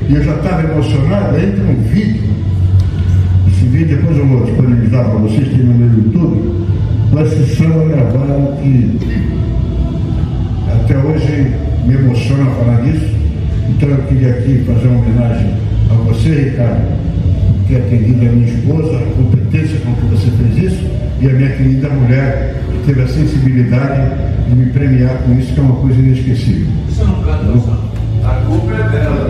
e eu já estava emocionado, aí entra um vídeo. Esse vídeo depois eu vou disponibilizar para vocês, tem no meu YouTube, uma sessão gravada que até hoje me emociona falar disso. Então eu queria aqui fazer uma homenagem a você, Ricardo, por ter atendido a minha esposa, a competência com que você fez isso, e a minha querida mulher, que teve a sensibilidade de me premiar com isso, que é uma coisa inesquecível. Você não canta, não? A culpa é dela.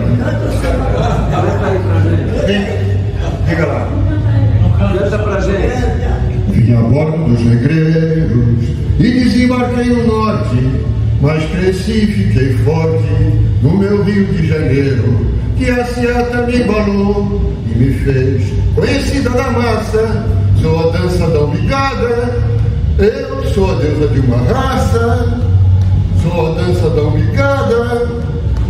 Canta aí pra gente. Diga lá. Canta pra gente. Vim a bordo dos negreiros e desembarquei no norte, mas cresci e fiquei forte no meu Rio de Janeiro, que a seata me embalou e me fez conhecida da massa. Sou a dança da umbigada, eu sou a deusa de uma raça. Sou a dança da umbigada,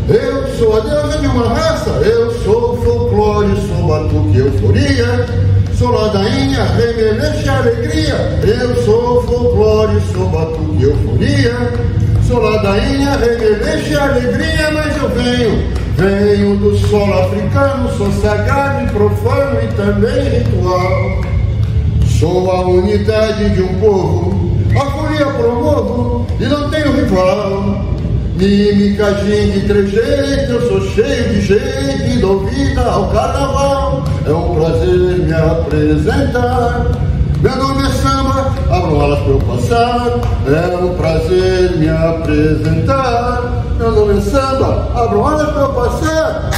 eu sou a deusa de uma raça. Eu sou folclore, sou batuque, euforia. Sou ladainha, remeleixo, alegria. Eu sou folclore, sou batuque, euforia. Sou ladainha, remeleixo, alegria. Mas eu venho do solo africano. Sou sagrado e profano e também ritual. Sou a unidade de um povo, a folia promovo e não tenho rival. Mímica, gingue, trejeito, eu sou cheio de jeito e dou vida ao carnaval. É um prazer me apresentar. Meu nome é samba, abram alas para eu passar. É um prazer me apresentar. Meu nome é samba, abram alas para eu passar.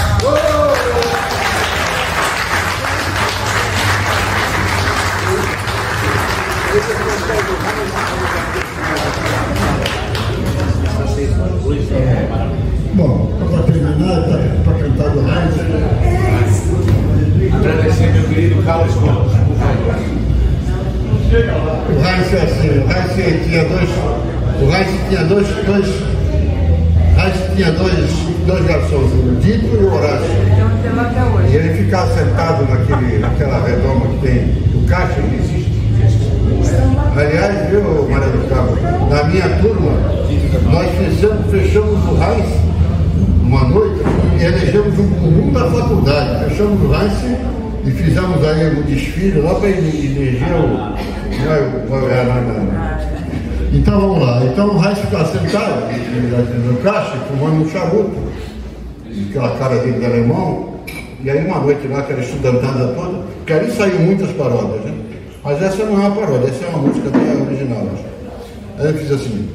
Bom, para terminar, para cantar do Heinz. Agradecer meu querido Carlos Gomes, por favor. O Heinz é assim, o Heinz tinha dois garçons, o Dito e o Horácio. E ele ficava sentado naquela redoma que tem do caixa, que existe. Aliás, viu, Maria do Carmo, na minha turma, nós fechamos o Heinz uma noite e elegemos um conjunto da faculdade. Fechamos o Heinz e fizemos aí um desfile lá para eleger Então vamos lá. Então o Heinz ficava sentado no caixa, fumando um charuto, aquela cara dele de alemão. E aí uma noite lá, aquela estudantada toda, porque ali saíram muitas paródias, né? Mas essa não é uma paródia, essa é uma música original. Aí eu fiz assim,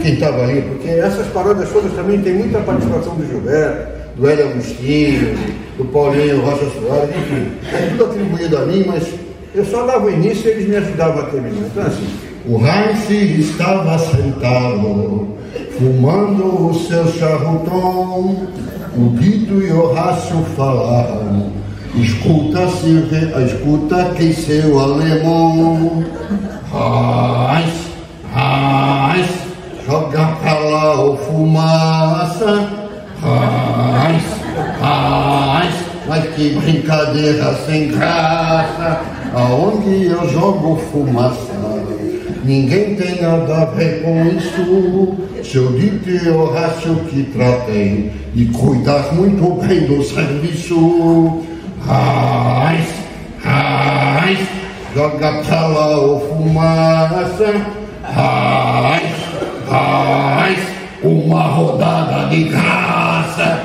quem estava ali, porque essas paródias todas também tem muita participação do Gilberto, do Hélio Agostinho, do Paulinho Rocha Soares, enfim, é tudo atribuído a mim, mas eu só dava o início e eles me ajudavam a terminar. Então assim, o Heinz estava sentado, fumando o seu charuton, o Dito e o Horácio falaram. Escuta quem seu alemão. Heinz, joga pra lá o fumaça. Heinz, mas que brincadeira sem graça. Aonde eu jogo fumaça, ninguém tem nada a ver com isso. Seu Dito e Horácio que tratem e cuidar muito bem do serviço. Heinz, joga pra lá o fumaça. Heinz, uma rodada de graça.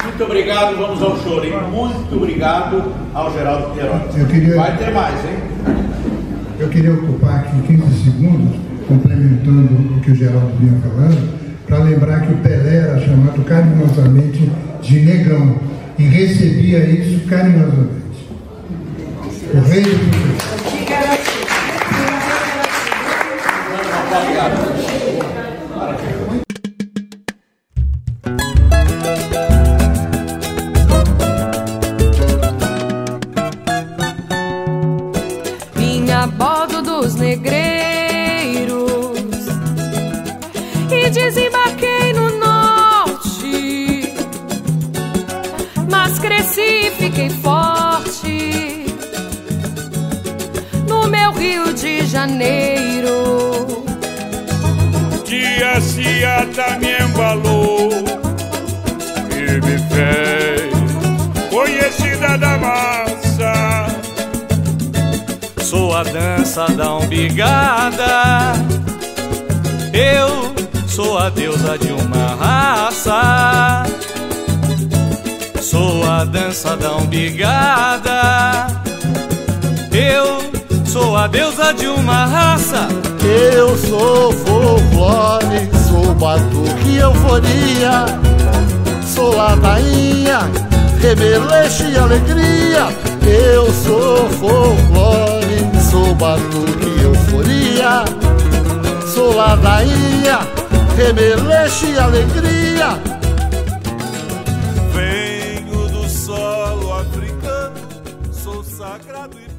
Muito obrigado, vamos ao choro, hein? Muito obrigado ao Geraldo Pierotti. Vai ter mais, hein? Eu queria ocupar aqui 15 segundos, complementando o que o Geraldo vinha falando, para lembrar que o Pelé era chamado carinhosamente de negão e recebia isso carinhosamente. O rei do professor. Vim a bordo dos negreiros e desembarquei no norte, mas cresci e fiquei forte no meu Rio de Janeiro. Dia cia também falou e me fez conhecida da massa. Sou a dança da umbigada, eu sou a deusa de uma raça. Sou a dança da umbigada, eu sou a deusa de uma raça. Eu sou folclore, sou batuque e euforia, sou ladainha, remeleixo e alegria. Eu sou folclore, sou batuque e euforia, sou ladainha, remeleixo e alegria. Venho do solo africano, sou sagrado e